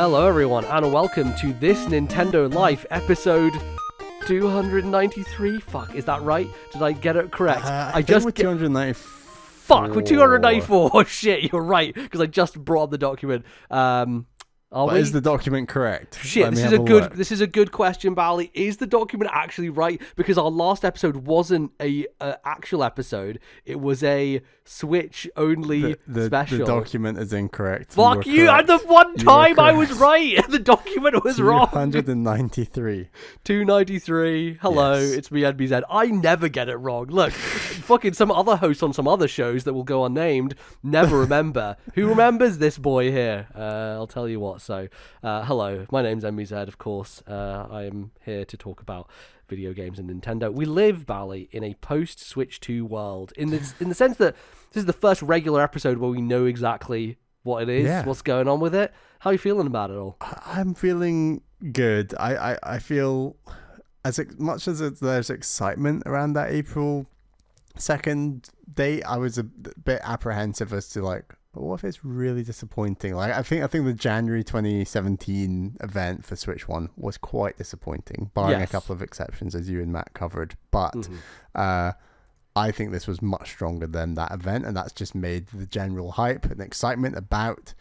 Hello everyone, and welcome to This Nintendo Life, episode 293. Fuck, is that right? Did I get it correct? I just with 294. Fuck, we're 294. Oh shit, you're right, because I just brought up the document. Is the document correct? Shit, this is a good question, Bally. Is the document actually right? Because our last episode wasn't a actual episode. It was a Switch only special. The document is incorrect. Fuck you! And the one time I was right, the document was wrong. 293. 293. Hello, yes. It's me, NBZ. I never get it wrong. Look, fucking some other hosts on some other shows that will go unnamed never remember. Who remembers this boy here? I'll tell you what. So, hello, my name's MBZ, of course. I am here to talk about video games and Nintendo. We live, Bally, in a post-Switch 2 world, in the sense that this is the first regular episode where we know exactly what it is, what's going on with it. How are you feeling about it all? I'm feeling good. I feel as much as there's excitement around that April 2nd date, I was a bit apprehensive as to like, what if it's really disappointing? Like I think the January 2017 event for Switch 1 was quite disappointing, barring a couple of exceptions, as you and Matt covered. But I think this was much stronger than that event, and that's just made the general hype and excitement about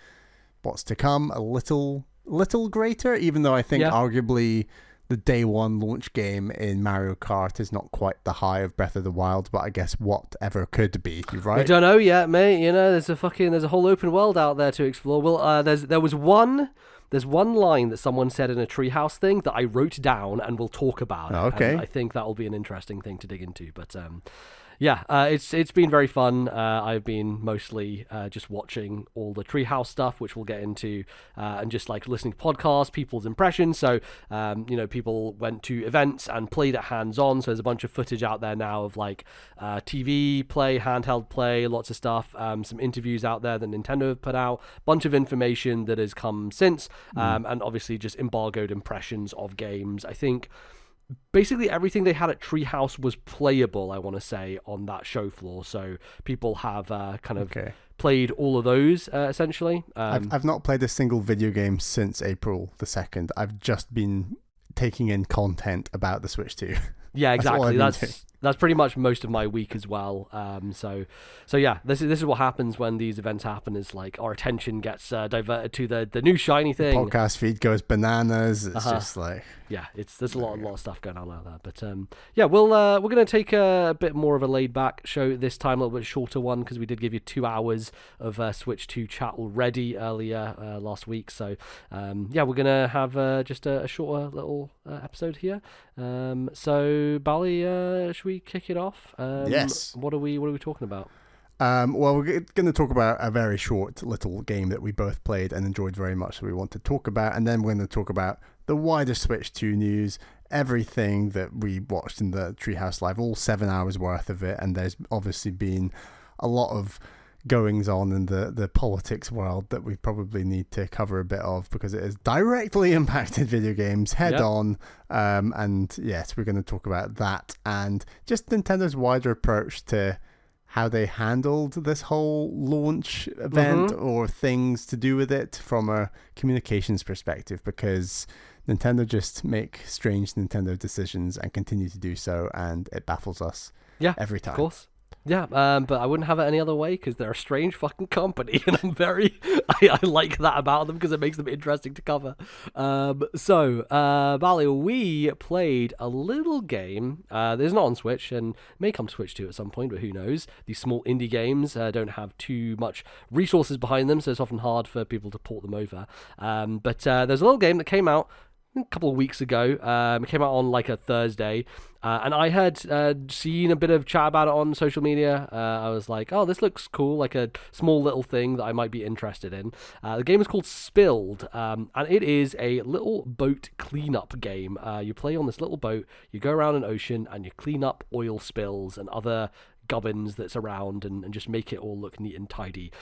what's to come a little greater. Even though I think arguably the day one launch game in Mario Kart is not quite the high of Breath of the Wild, but I guess whatever could be, right? I don't know yet, mate. You know, there's a whole open world out there to explore. Well, there's one line that someone said in a Treehouse thing that I wrote down and we'll talk about. Okay. And I think that will be an interesting thing to dig into. But it's been very fun. I've been mostly just watching all the Treehouse stuff, which we'll get into, and just like listening to podcasts, people's impressions. So, people went to events and played it hands-on. So there's a bunch of footage out there now of like TV play, handheld play, lots of stuff. Some interviews out there that Nintendo have put out, bunch of information that has come since, and obviously just embargoed impressions of games. I think basically everything they had at Treehouse was playable, I want to say, on that show floor. So people have played all of those, essentially. I've not played a single video game since April the 2nd. I've just been taking in content about the Switch 2. Yeah, exactly. That's pretty much most of my week as well. So yeah, this is what happens when these events happen. Is like our attention gets diverted to the new shiny thing. The podcast feed goes bananas. It's just like there's a lot of stuff going on like that. But we're gonna take a bit more of a laid back show this time, a little bit shorter one because we did give you 2 hours of Switch 2 chat already earlier last week. So we're gonna have just a shorter little episode here. So Bally, should we kick it off? Yes. What are we talking about? Well, we're going to talk about a very short little game that we both played and enjoyed very much that we want to talk about, and then we're going to talk about the wider Switch 2 news, everything that we watched in the Treehouse Live, all 7 hours worth of it, and there's obviously been a lot of goings on in the politics world that we probably need to cover a bit of because it has directly impacted video games head on. And yes, we're going to talk about that and just Nintendo's wider approach to how they handled this whole launch event or things to do with it from a communications perspective, because Nintendo just make strange Nintendo decisions and continue to do so, and it baffles us every time. Of course. Yeah, but I wouldn't have it any other way because they're a strange fucking company, and I like that about them because it makes them interesting to cover. Bally, we played a little game that is not on Switch and may come to Switch 2 at some point, but who knows? These small indie games don't have too much resources behind them, so it's often hard for people to port them over. But there's a little game that came out a couple of weeks ago. It came out on like a Thursday, and I had seen a bit of chat about it on social media. I was like, oh, this looks cool, like a small little thing that I might be interested in. The game is called Spilled, and it is a little boat cleanup game. You play on this little boat, you go around an ocean, and you clean up oil spills and other gubbins that's around and just make it all look neat and tidy.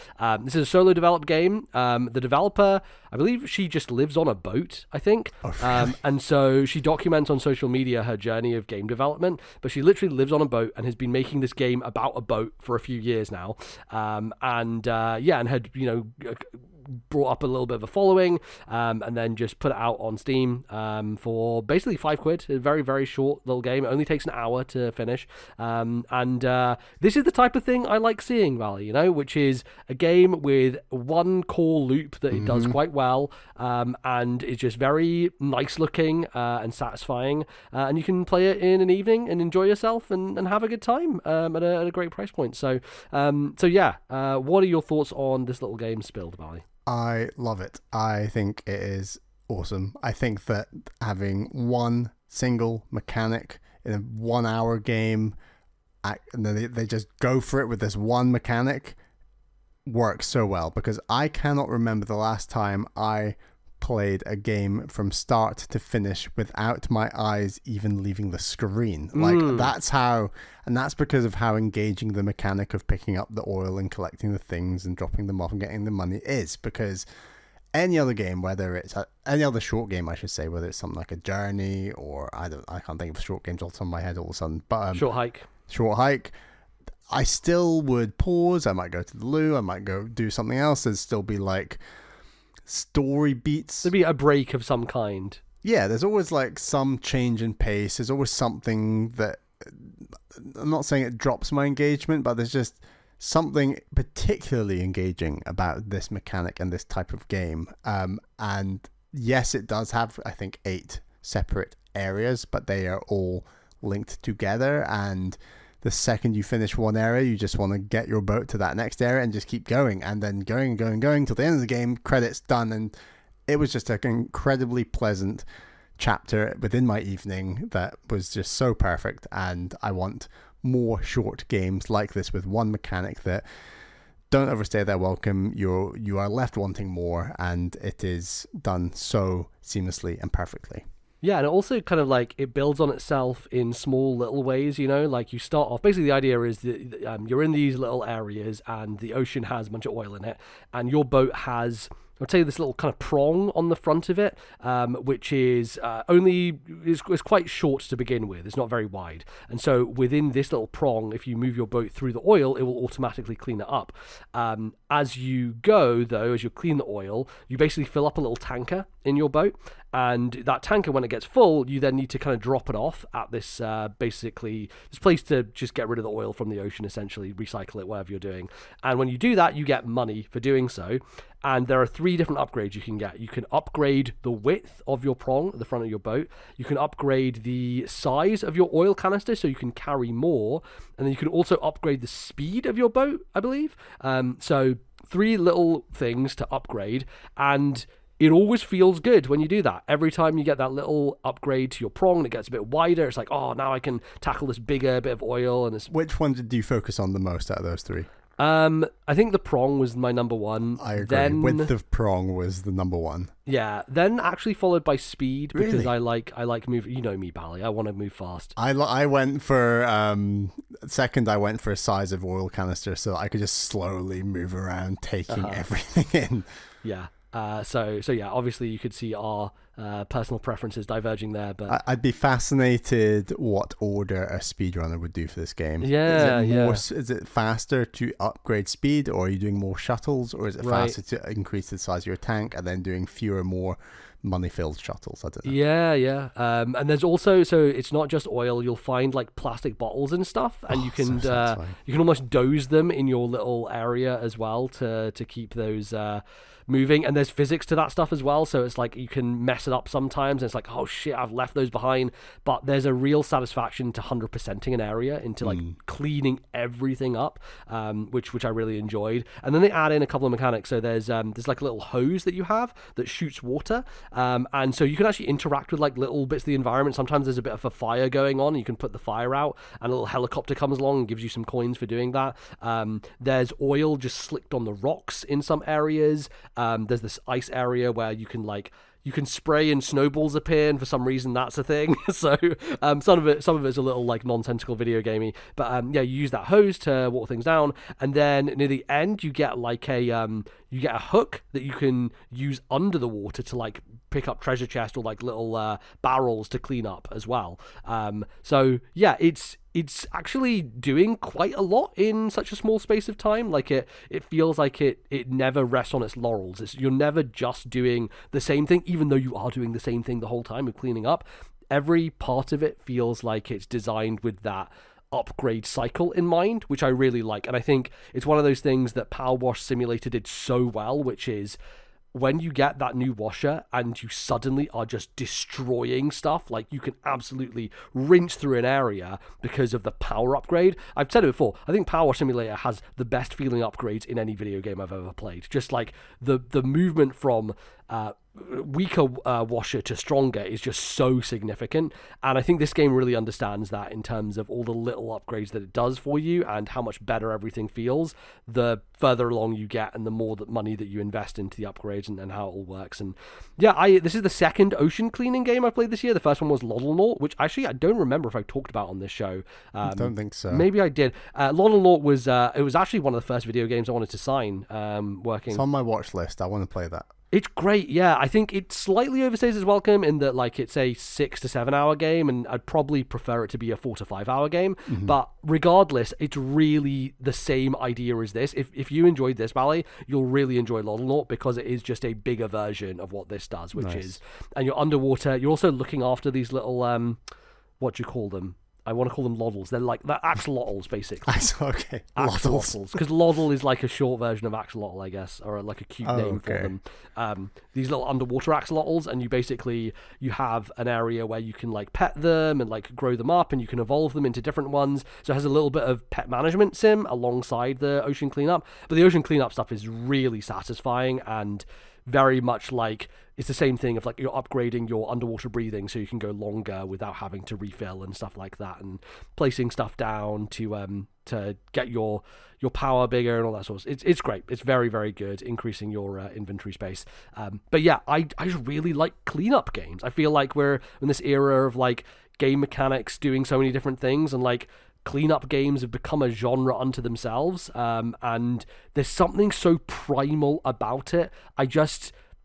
This is a solo developed game. The developer, I believe she just lives on a boat, I think. Oh, really? And so she documents on social media her journey of game development, but she literally lives on a boat and has been making this game about a boat for a few years now. And had, brought up a little bit of a following, and then just put it out on Steam for basically £5. A very, very short little game. It only takes an hour to finish. And this is the type of thing I like seeing, Valley, which is a game with one core loop that it does quite well, and it's just very nice looking and satisfying, and you can play it in an evening and enjoy yourself and have a good time at a great price point. So yeah, what are your thoughts on this little game, Spilled, Valley? I love it. I think it is awesome. I think that having one single mechanic in a 1 hour game, and then they just go for it with this one mechanic, works so well, because I cannot remember the last time I played a game from start to finish without my eyes even leaving the screen. Like, that's how, and that's because of how engaging the mechanic of picking up the oil and collecting the things and dropping them off and getting the money is. Because any other game, whether it's any other short game, I should say, whether it's something like a Journey or I can't think of short games off the top of my head all of a sudden, but Short Hike, I still would pause. I might go to the loo, I might go do something else. There'd still be like story beats. There'd be a break of some kind. Yeah, there's always like some change in pace. There's always something that, I'm not saying it drops my engagement, but there's just something particularly engaging about this mechanic and this type of game. And yes, it does have, I think, 8 separate areas, but they are all linked together, and the second you finish one area, you just want to get your boat to that next area and just keep going, and then going till the end of the game, credits done. And it was just an incredibly pleasant chapter within my evening that was just so perfect. And I want more short games like this with one mechanic that don't overstay their welcome. You are left wanting more, and it is done so seamlessly and perfectly. Yeah, and it also kind of like it builds on itself in small little ways, like you start off, basically the idea is that you're in these little areas and the ocean has a bunch of oil in it, and your boat has, I'll tell you, this little kind of prong on the front of it, which is is quite short to begin with. It's not very wide. And so within this little prong, if you move your boat through the oil, it will automatically clean it up. As you go, though, as you clean the oil, you basically fill up a little tanker in your boat. And that tanker, when it gets full, you then need to kind of drop it off at this this place to just get rid of the oil from the ocean, essentially, recycle it, whatever you're doing. And when you do that, you get money for doing so. And there are 3 different upgrades you can get. You can upgrade the width of your prong at the front of your boat. You can upgrade the size of your oil canister so you can carry more. And then you can also upgrade the speed of your boat, I believe. So 3 little things to upgrade. And it always feels good when you do that. Every time you get that little upgrade to your prong, it gets a bit wider. It's like, oh, now I can tackle this bigger bit of oil. And which one did you focus on the most out of those 3? I think the prong was my number 1. I agree. Then, width of prong was the number 1. Yeah. Then actually followed by speed, because really? I like move. You know me, Bally. I want to move fast. I went for second. I went for a size of oil canister so that I could just slowly move around, taking everything in. Yeah. So yeah, obviously you could see our personal preferences diverging there, but I'd be fascinated what order a speedrunner would do for this game. Yeah, is it faster to upgrade speed, or are you doing more shuttles, or is it faster to increase the size of your tank and then doing fewer, more money-filled shuttles? I don't know. Yeah. And there's also, so it's not just oil. You'll find like plastic bottles and stuff, and you can almost dose them in your little area as well to keep those moving. And there's physics to that stuff as well, so it's like you can mess it up sometimes, and it's like, oh shit, I've left those behind. But there's a real satisfaction to 100%ing an area into like cleaning everything up, which I really enjoyed. And then they add in a couple of mechanics. So there's like a little hose that you have that shoots water, and so you can actually interact with like little bits of the environment. Sometimes there's a bit of a fire going on, and you can put the fire out, and a little helicopter comes along and gives you some coins for doing that. There's oil just slicked on the rocks in some areas. There's this ice area where you can spray and snowballs appear, and for some reason that's a thing. So some of it's a little like nonsensical video gamey, but you use that hose to water things down, and then near the end you get like a hook that you can use under the water to like pick up treasure chest or like little barrels to clean up as well. So yeah, it's it's actually doing quite a lot in such a small space of time. Like it feels like it never rests on its laurels. You're never just doing the same thing, even though you are doing the same thing the whole time with cleaning up. Every part of it feels like it's designed with that upgrade cycle in mind, which I really like. And I think it's one of those things that Power Wash Simulator did so well, which is when you get that new washer and you suddenly are just destroying stuff, like you can absolutely rinse through an area because of the power upgrade. I've said it before, I think Power Wash Simulator has the best feeling upgrades in any video game I've ever played. Just like the movement from weaker washer to stronger is just so significant, and I think this game really understands that in terms of all the little upgrades that it does for you and how much better everything feels the further along you get and the more that money that you invest into the upgrades and how it all works. And yeah, this is the second ocean cleaning game I played this year. The first one was Loddlenaut, which actually I don't remember if I talked about on this show. I don't think so. Maybe I did. Loddlenaut was it was actually one of the first video games I wanted to sign working. It's on my watch list. I want to play that. It's great, yeah. I think it slightly overstays its welcome in that, like, it's a 6 to 7 hour game, and I'd probably prefer it to be a 4 to 5 hour game. Mm-hmm. But regardless, it's really the same idea as this. If you enjoyed this, Bally, you'll really enjoy Loddlenaut because it is just a bigger version of what this does, which is, and you're underwater. You're also looking after these little what do you call them? I want to call them Loddles. They're axolotls, basically. Okay. Axolotls. Because Loddle is like a short version of axolotl, I guess, or like a cute name for them. These little underwater axolotls, and you have an area where you can like pet them and like grow them up, and you can evolve them into different ones. So it has a little bit of pet management sim alongside the ocean cleanup. But the ocean cleanup stuff is really satisfying and very much like it's the same thing of like you're upgrading your underwater breathing so you can go longer without having to refill and stuff like that, and placing stuff down to get your power bigger and all that sort of. It's great. It's very, very good, increasing your inventory space. But yeah, I just really like cleanup games. I feel like we're in this era of like game mechanics doing so many different things, and like cleanup games have become a genre unto themselves, and there's something so primal about it.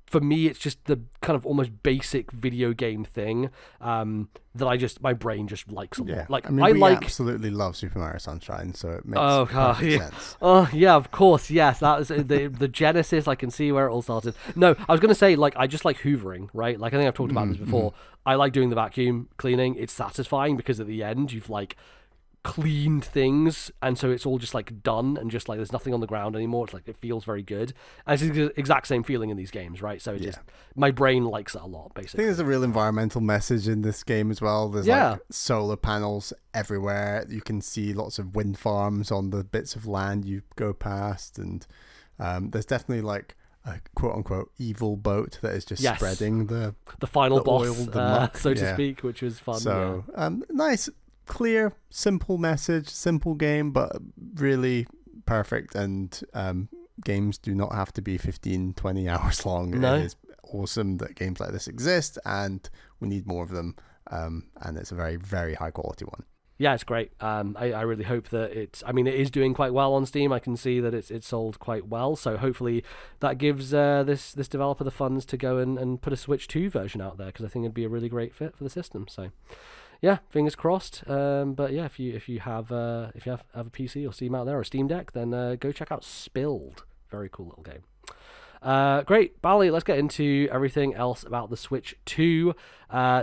For me, it's just the kind of almost basic video game thing that my brain just likes a lot. Yeah. Like, I mean, we absolutely love Super Mario Sunshine, so it makes perfect sense. Oh, yeah, of course, yes. That was the genesis. I can see where it all started. No, I was going to say, like, I just like hoovering, right? Like, I think I've talked about this before. I like doing the vacuum cleaning. It's satisfying because at the end, you've, like, cleaned things, and so it's all just like done and just like there's nothing on the ground anymore. It's like it feels very good, and it's the exact same feeling in these games, right? So just my brain likes it a lot, basically. I think there's a real environmental message in this game as well. There's like solar panels everywhere. You can see lots of wind farms on the bits of land you go past, and there's definitely like a quote unquote evil boat that is just spreading the final boss oil, the muck, so to speak, which was fun. So nice, clear, simple message, simple game, but really perfect. And games do not have to be 15-20 hours long. No. It is awesome that games like this exist, and we need more of them, and it's a very, very high quality one. Yeah, it's great. I really hope that it is doing quite well on Steam. I can see that it's sold quite well, so hopefully that gives this developer the funds to go and put a Switch 2 version out there, because I think it'd be a really great fit for the system. So yeah, fingers crossed. But yeah, if you have a PC or Steam out there or a Steam Deck, then go check out Spilled. Very cool little game. Great, Bally, let's get into everything else about the Switch 2.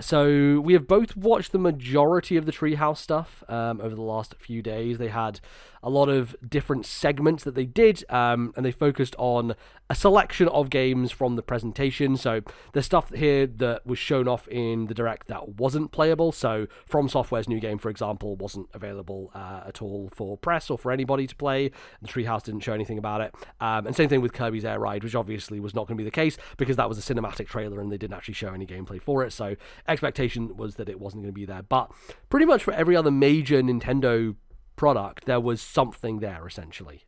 So we have both watched the majority of the Treehouse stuff over the last few days. They had a lot of different segments that they did, and they focused on a selection of games from the presentation. So there's stuff here that was shown off in the Direct that wasn't playable. So From Software's new game, for example, wasn't available at all for press or for anybody to play. The Treehouse didn't show anything about it. And same thing with Kirby's Air Ride, which obviously was not going to be the case because that was a cinematic trailer and they didn't actually show any gameplay for it. So expectation was that it wasn't going to be there. But pretty much for every other major Nintendo product, there was something there, essentially.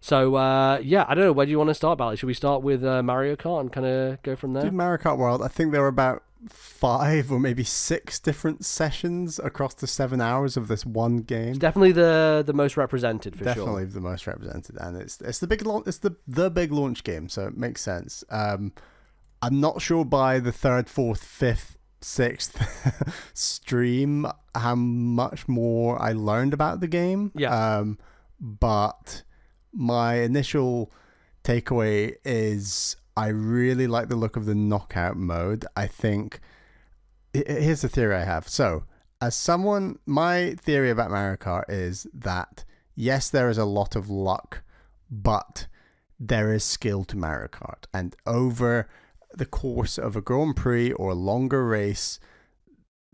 So I don't know, where do you want to start, Bally? Should we start with Mario Kart and kind of go from there? Dude, Mario Kart World, I think there were about 5 or maybe 6 different sessions across the 7 hours of this one game. It's definitely the most represented, for sure. Definitely the most represented, and it's the big it's the big launch game, so it makes sense. I'm not sure by the 3rd, 4th, 5th 6th stream how much more I learned about the game. Yeah. But my initial takeaway is I really like the look of the knockout mode. I think here's the theory I have. So, as someone, my theory about Mario Kart is that yes, there is a lot of luck, but there is skill to Mario Kart, and over the course of a Grand Prix or a longer race,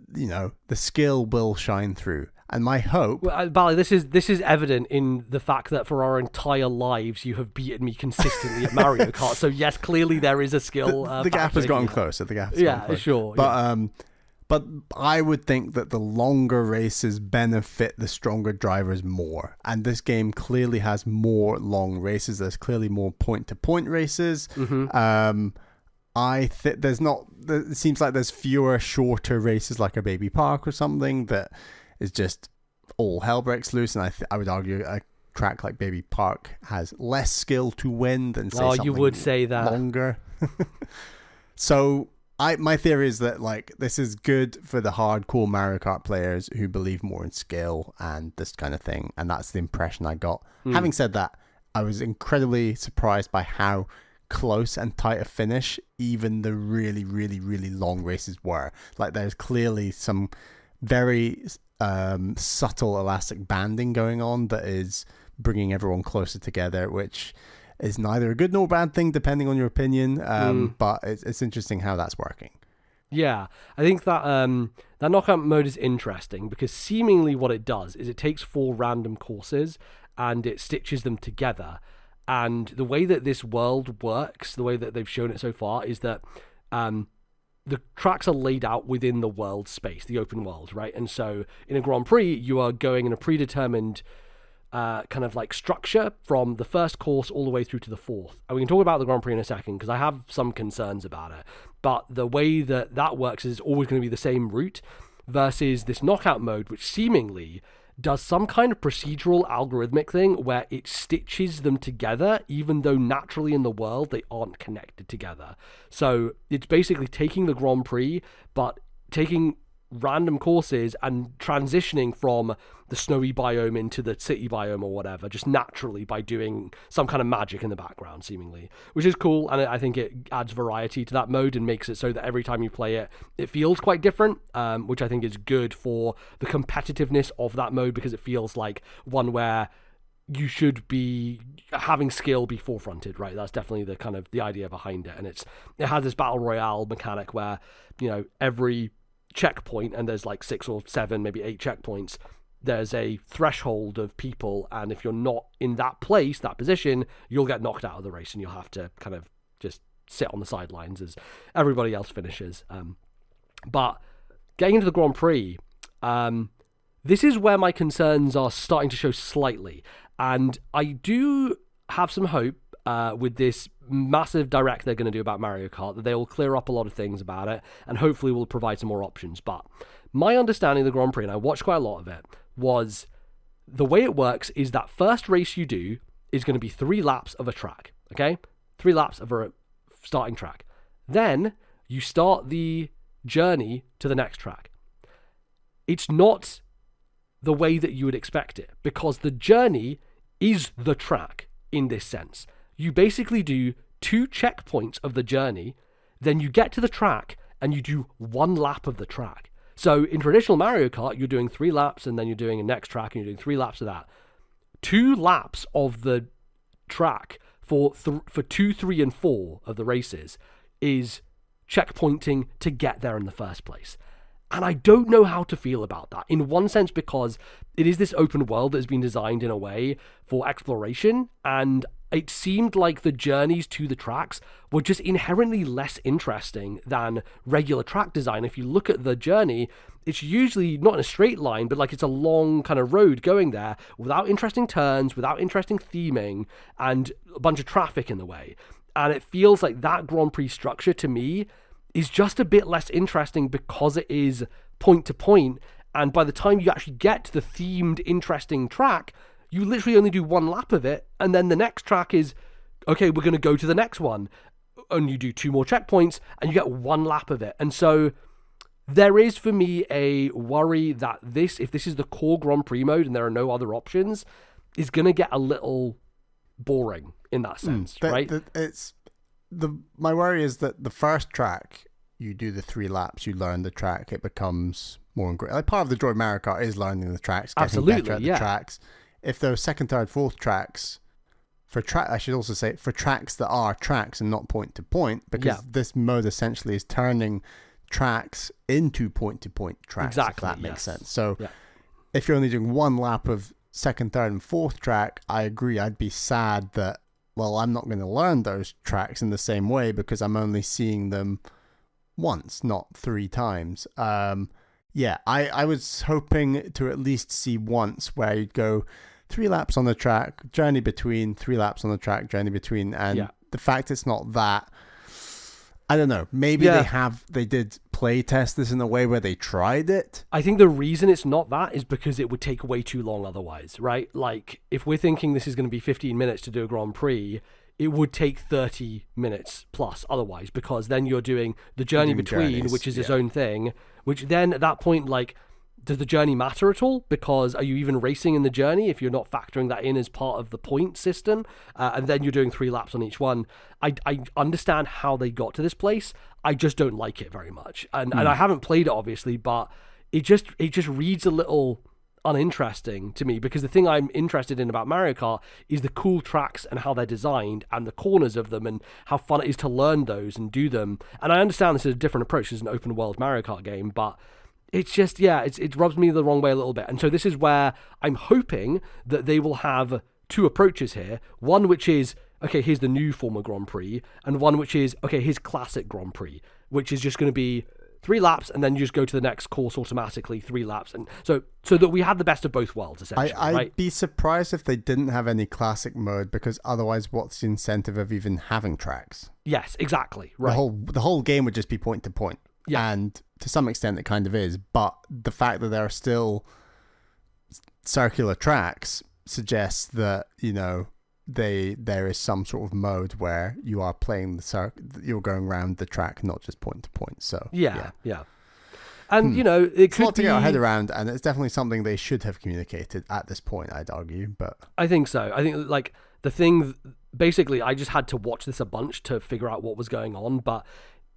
the skill will shine through. And my hope... Well, Bally, this is evident in the fact that for our entire lives, you have beaten me consistently at Mario Kart. So yes, clearly there is a skill. The gap has gotten closer. Sure. But I would think that the longer races benefit the stronger drivers more. And this game clearly has more long races. There's clearly more point-to-point races. Mm-hmm. It seems like there's fewer shorter races like a Baby Park or something that is just all hell breaks loose. And I would argue a track like Baby Park has less skill to win than something you would say that longer. So my theory is that this is good for the hardcore Mario Kart players who believe more in skill and this kind of thing. And that's the impression I got. Having said that, I was incredibly surprised by how close and tight a finish even the really, really, really long races were. There's clearly some very subtle elastic banding going on that is bringing everyone closer together, which is neither a good nor bad thing depending on your opinion, but it's interesting how that's working. Yeah, I think that that knockout mode is interesting because seemingly what it does is it takes 4 random courses and it stitches them together. And the way that this world works, the way that they've shown it so far, is that the tracks are laid out within the world space, the open world, right? And so in a Grand Prix, you are going in a predetermined kind of structure from the first course all the way through to the 4th. And we can talk about the Grand Prix in a second because I have some concerns about it. But the way that works is always going to be the same route versus this knockout mode, which seemingly does some kind of procedural algorithmic thing where it stitches them together, even though naturally in the world they aren't connected together. So it's basically taking the Grand Prix, but taking random courses and transitioning from the snowy biome into the city biome or whatever, just naturally by doing some kind of magic in the background, seemingly, which is cool. And I think it adds variety to that mode and makes it so that every time you play it, it feels quite different, which I think is good for the competitiveness of that mode because it feels like one where you should be having skill be forefronted, right? That's definitely the kind of the idea behind it. And it has this battle royale mechanic where, every checkpoint, and there's 6 or 7, maybe 8 checkpoints, there's a threshold of people, and if you're not in that place, that position, you'll get knocked out of the race and you'll have to kind of just sit on the sidelines as everybody else finishes. But getting into the Grand Prix, this is where my concerns are starting to show slightly, and I do have some hope with this massive direct they're going to do about Mario Kart, that they will clear up a lot of things about it and hopefully will provide some more options. But my understanding of the Grand Prix, and I watched quite a lot of it, was the way it works is that first race you do is going to be 3 laps of a track, okay? 3 laps of a starting track. Then you start the journey to the next track. It's not the way that you would expect it because the journey is the track in this sense. You basically do 2 checkpoints of the journey, then you get to the track and you do 1 lap of the track. So in traditional Mario Kart, you're doing 3 laps and then you're doing a next track and you're doing 3 laps of that. 2 laps of the track for 2, 3, and 4 of the races is checkpointing to get there in the first place. And I don't know how to feel about that. In one sense, because it is this open world that has been designed in a way for exploration, and it seemed like the journeys to the tracks were just inherently less interesting than regular track design. If you look at the journey, it's usually not in a straight line, but it's a long kind of road going there without interesting turns, without interesting theming, and a bunch of traffic in the way. And it feels like that Grand Prix structure to me is just a bit less interesting because it is point to point. And by the time you actually get to the themed, interesting track, you literally only do 1 lap of it. And then the next track is, okay, we're going to go to the next one. And you do 2 more checkpoints and you get 1 lap of it. And so there is for me a worry that if this is the core Grand Prix mode and there are no other options, is going to get a little boring in that sense, right? My worry is that the first track, you do the 3 laps, you learn the track, it becomes more ingrained. Like part of the joy of Mario Kart is learning the tracks, getting better at the tracks. If there are second, third, fourth tracks, I should also say for tracks that are tracks and not point to point, because this mode essentially is turning tracks into point to point tracks. Exactly, if that makes sense. So if you're only doing 1 lap of second, third, and fourth track, I agree. I'd be sad that, well, I'm not going to learn those tracks in the same way because I'm only seeing them once, not 3 times. I was hoping to at least see once where you'd go 3 laps on the track, journey between, 3 laps on the track, journey between, and the fact it's not that, I don't know. Maybe they did play test this in a way where they tried it. I think the reason it's not that is because it would take way too long otherwise, right? Like, if we're thinking this is going to be 15 minutes to do a Grand Prix, it would take 30 minutes plus otherwise, because then you're doing the journey between, journeys, which is its own thing, which then at that point, like, does the journey matter at all? Because are you even racing in the journey if you're not factoring that in as part of the point system? And then you're doing 3 laps on each one. I understand how they got to this place. I just don't like it very much. And I haven't played it, obviously, but it just reads a little uninteresting to me, because the thing I'm interested in about Mario Kart is the cool tracks and how they're designed and the corners of them and how fun it is to learn those and do them. And I understand this is a different approach as an open world Mario Kart game, but it's just, it rubs me the wrong way a little bit. And so this is where I'm hoping that they will have 2 approaches here. One which is, okay, here's the new form of Grand Prix, and one which is, okay, here's classic Grand Prix, which is just going to be 3 laps, and then you just go to the next course automatically, 3 laps. And so that we have the best of both worlds, essentially. I'd be surprised if they didn't have any classic mode, because otherwise what's the incentive of even having tracks? Yes, exactly. Right. The whole game would just be point to point. Yeah. And to some extent it kind of is, but the fact that there are still circular tracks suggests that, there is some sort of mode where you are playing you're going around the track, not just point to point. So yeah. And it it's could not to get our head around, and it's definitely something they should have communicated at this point, I'd argue. But I think so. I think, like, the thing, basically, I just had to watch this a bunch to figure out what was going on. But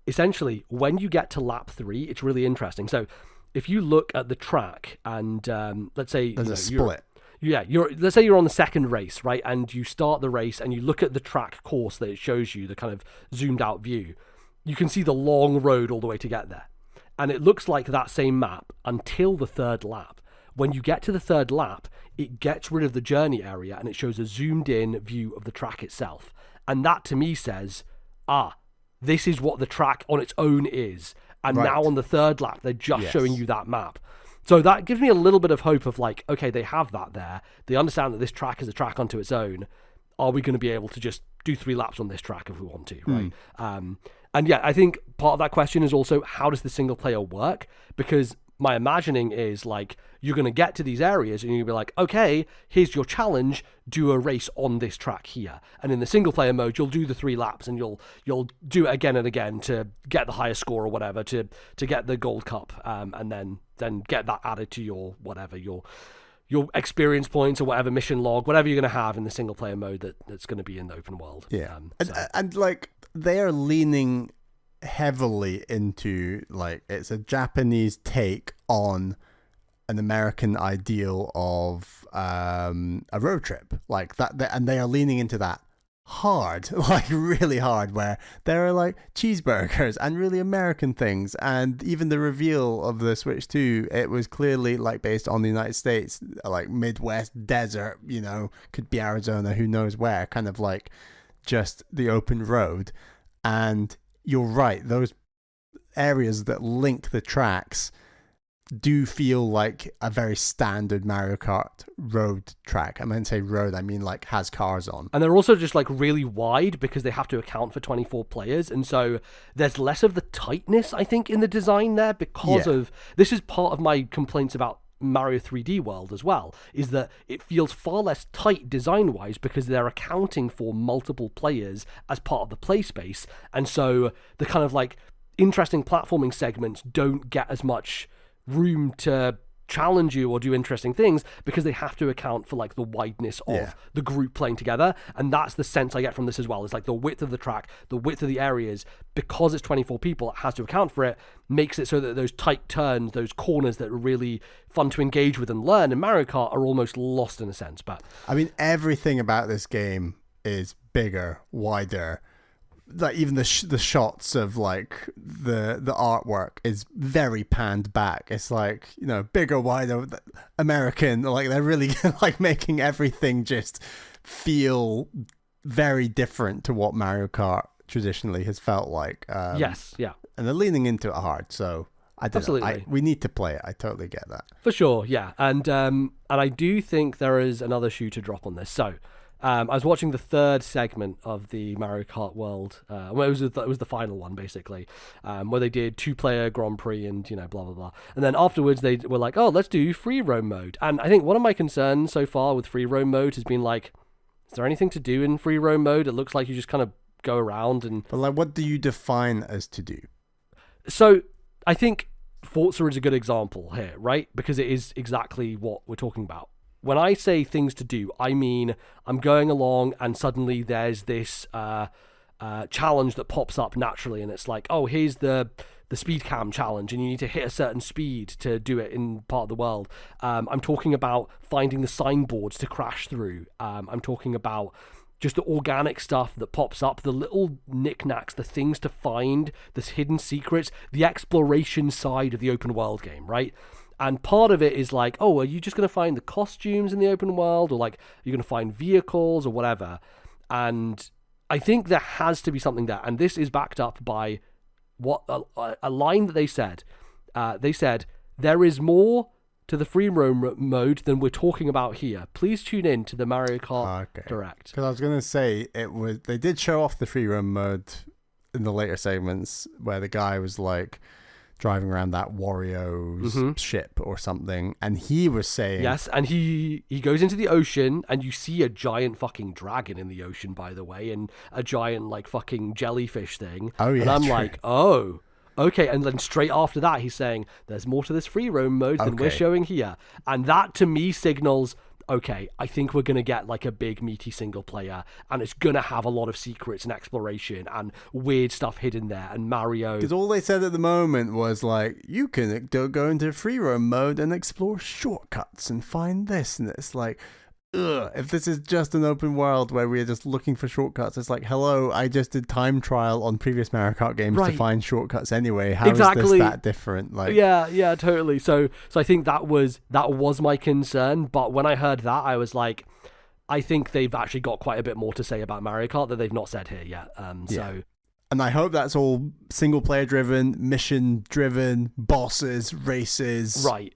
essentially, when you get to lap 3, it's really interesting. So if you look at the track and let's say there's a split. Let's say you're on the second race, right? And you start the race and you look at the track course that it shows you, the kind of zoomed out view. You can see the long road all the way to get there. And it looks like that same map until the 3rd lap. When you get to the 3rd lap, it gets rid of the journey area and it shows a zoomed in view of the track itself. And that to me says, this is what the track on its own is. And now on the 3rd lap, they're just showing you that map. So that gives me a little bit of hope of, like, okay, they have that there. They understand that this track is a track unto its own. Are we going to be able to just do 3 laps on this track if we want to, right? And I think part of that question is also, how does the single player work? Because my imagining is, like, you're going to get to these areas and you'll be like, okay, here's your challenge, do a race on this track here. And in the single player mode, you'll do the 3 laps and you'll do it again and again to get the highest score or whatever, to get the gold cup, and then get that added to your whatever, your experience points or whatever, mission log, whatever you're going to have in the single player mode that's going to be in the open world. Yeah. And like, they are leaning heavily into, like, it's a Japanese take on an American ideal of a road trip, like that, and they are leaning into that hard, like really hard, where there are like cheeseburgers and really American things. And even the reveal of the Switch 2, it was clearly like based on the United States, like Midwest desert, could be Arizona, who knows where, kind of like just the open road. And you're right, those areas that link the tracks do feel like a very standard Mario Kart road track. I meant to say road, I mean like has cars on. And they're also just like really wide because they have to account for 24 players. And so there's less of the tightness, I think, in the design there because of... This is part of my complaints about Mario 3D World as well, is that it feels far less tight design-wise because they're accounting for multiple players as part of the play space. And so the kind of like interesting platforming segments don't get as much room to challenge you or do interesting things because they have to account for like the wideness of the group playing together. And that's the sense I get from this as well. It's like the width of the track, the width of the areas, because it's 24 people, it has to account for it, makes it so that those tight turns, those corners that are really fun to engage with and learn in Mario Kart are almost lost in a sense. But I mean, everything about this game is bigger, wider. Like even the shots of like the artwork is very panned back. It's like, you know, bigger, wider, American. Like they're really like making everything just feel very different to what Mario Kart traditionally has felt like. Yes, yeah, and they're leaning into it hard. So I don't absolutely know. We need to play it. I totally get that for sure. Yeah, and I do think there is another shoe to drop on this. So. I was watching the third segment of the Mario Kart World. Well, it was the final one, basically, where they did 2-player Grand Prix and, you know, blah, blah, blah. And then afterwards, they were like, oh, let's do free roam mode. And I think one of my concerns so far with free roam mode has been like, is there anything to do in free roam mode? It looks like you just kind of go around and... But like, what do you define as to do? So I think Forza is a good example here, right? Because it is exactly what we're talking about. When I say things to do, I mean I'm going along and suddenly there's this challenge that pops up naturally, and it's like, oh, here's the speed cam challenge, and you need to hit a certain speed to do it in part of the world. I'm talking about finding the signboards to crash through. I'm talking about just the organic stuff that pops up, the little knickknacks, the things to find, the hidden secrets, the exploration side of the open world game, right? And part of it is like, oh, are you just going to find the costumes in the open world? Or like, are you going to find vehicles or whatever? And I think there has to be something there. And this is backed up by what a line that they said. They said, there is more to the free roam mode than we're talking about here. Please tune in to the Mario Kart Direct. Because I was going to say, they did show off the free roam mode in the later segments where the guy was like, driving around that Wario's ship or something, and he was saying yes, and he goes into the ocean and you see a giant fucking dragon in the ocean, by the way, and a giant like fucking jellyfish thing. Oh yeah, and I'm true. like, oh okay. And then straight after that he's saying there's more to this free roam mode than we're showing here, and that to me signals, okay, I think we're going to get like a big meaty single player, and it's going to have a lot of secrets and exploration and weird stuff hidden there, and Mario... Because all they said at the moment was like, you can go into free roam mode and explore shortcuts and find this, and it's like, ugh, if this is just an open world where we're just looking for shortcuts, it's like, hello, I just did time trial on previous Mario Kart games to find shortcuts anyway. How is this that different? Like, yeah, totally. So I think that was my concern, but when I heard that, I was like, I think they've actually got quite a bit more to say about Mario Kart that they've not said here yet. So. And I hope that's all single player driven, mission driven, bosses, races. Right.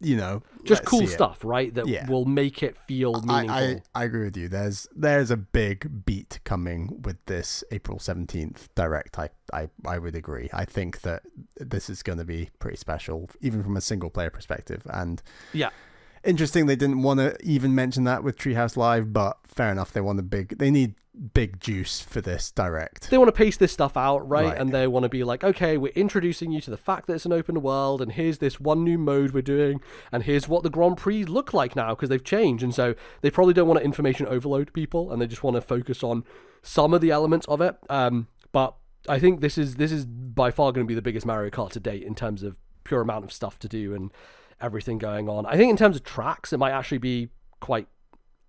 You know, just cool stuff, right? That will make it feel meaningful. I agree with you. There's a big beat coming with this April 17th Direct. I would agree. I think that this is going to be pretty special, even from a single player perspective. And interesting, they didn't want to even mention that with Treehouse Live, but fair enough. They need big juice for this Direct. They want to pace this stuff out, right? And they want to be like, okay, we're introducing you to the fact that it's an open world, and here's this one new mode we're doing, and here's what the Grand Prix look like now because they've changed. And so they probably don't want to information overload people, and they just want to focus on some of the elements of it. But I think this is by far going to be the biggest Mario Kart to date in terms of pure amount of stuff to do and everything going on. I think in terms of tracks, it might actually be quite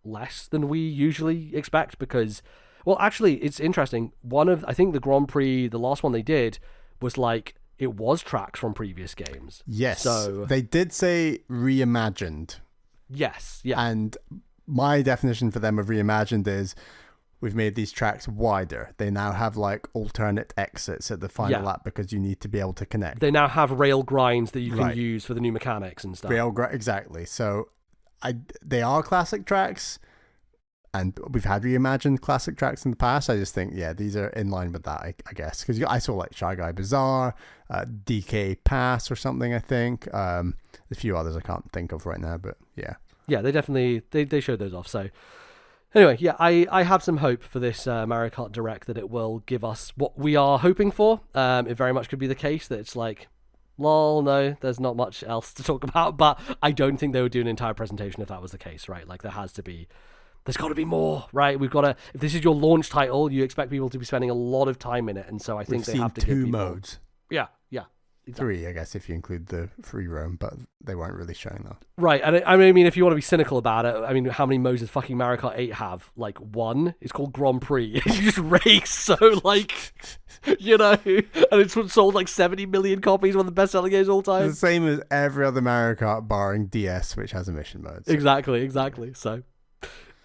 less than we usually expect because, well, actually, it's interesting. I think the Grand Prix, the last one they did, was like, it was tracks from previous games. Yes. So they did say reimagined. Yes. Yeah. And my definition for them of reimagined is we've made these tracks wider. They now have like alternate exits at the final lap because you need to be able to connect. They now have rail grinds that you can use for the new mechanics and stuff. Exactly. So they are classic tracks, and we've had reimagined classic tracks in the past. I just think, these are in line with that, I guess. Because I saw like Shy Guy Bazaar, DK Pass or something, I think. A few others I can't think of right now, but yeah. Yeah, they definitely, they showed those off. So Anyway, yeah, I have some hope for this Mario Kart Direct, that it will give us what we are hoping for. It very much could be the case that it's like, lol, no, there's not much else to talk about, but I don't think they would do an entire presentation if that was the case, right? Like, there's got to be more, right? We've got to, if this is your launch title, you expect people to be spending a lot of time in it, and so I think they have to give two people... modes. Yeah. Exactly. 3, I guess, if you include the free roam, but they weren't really showing that. Right, and I mean, if you want to be cynical about it, I mean, how many modes does fucking Mario Kart 8 have? Like, 1? It's called Grand Prix. You just race so, like, you know, and it's sold like 70 million copies, one of the best-selling games of all time. It's the same as every other Mario Kart, barring DS, which has a mission mode. So. Exactly. So,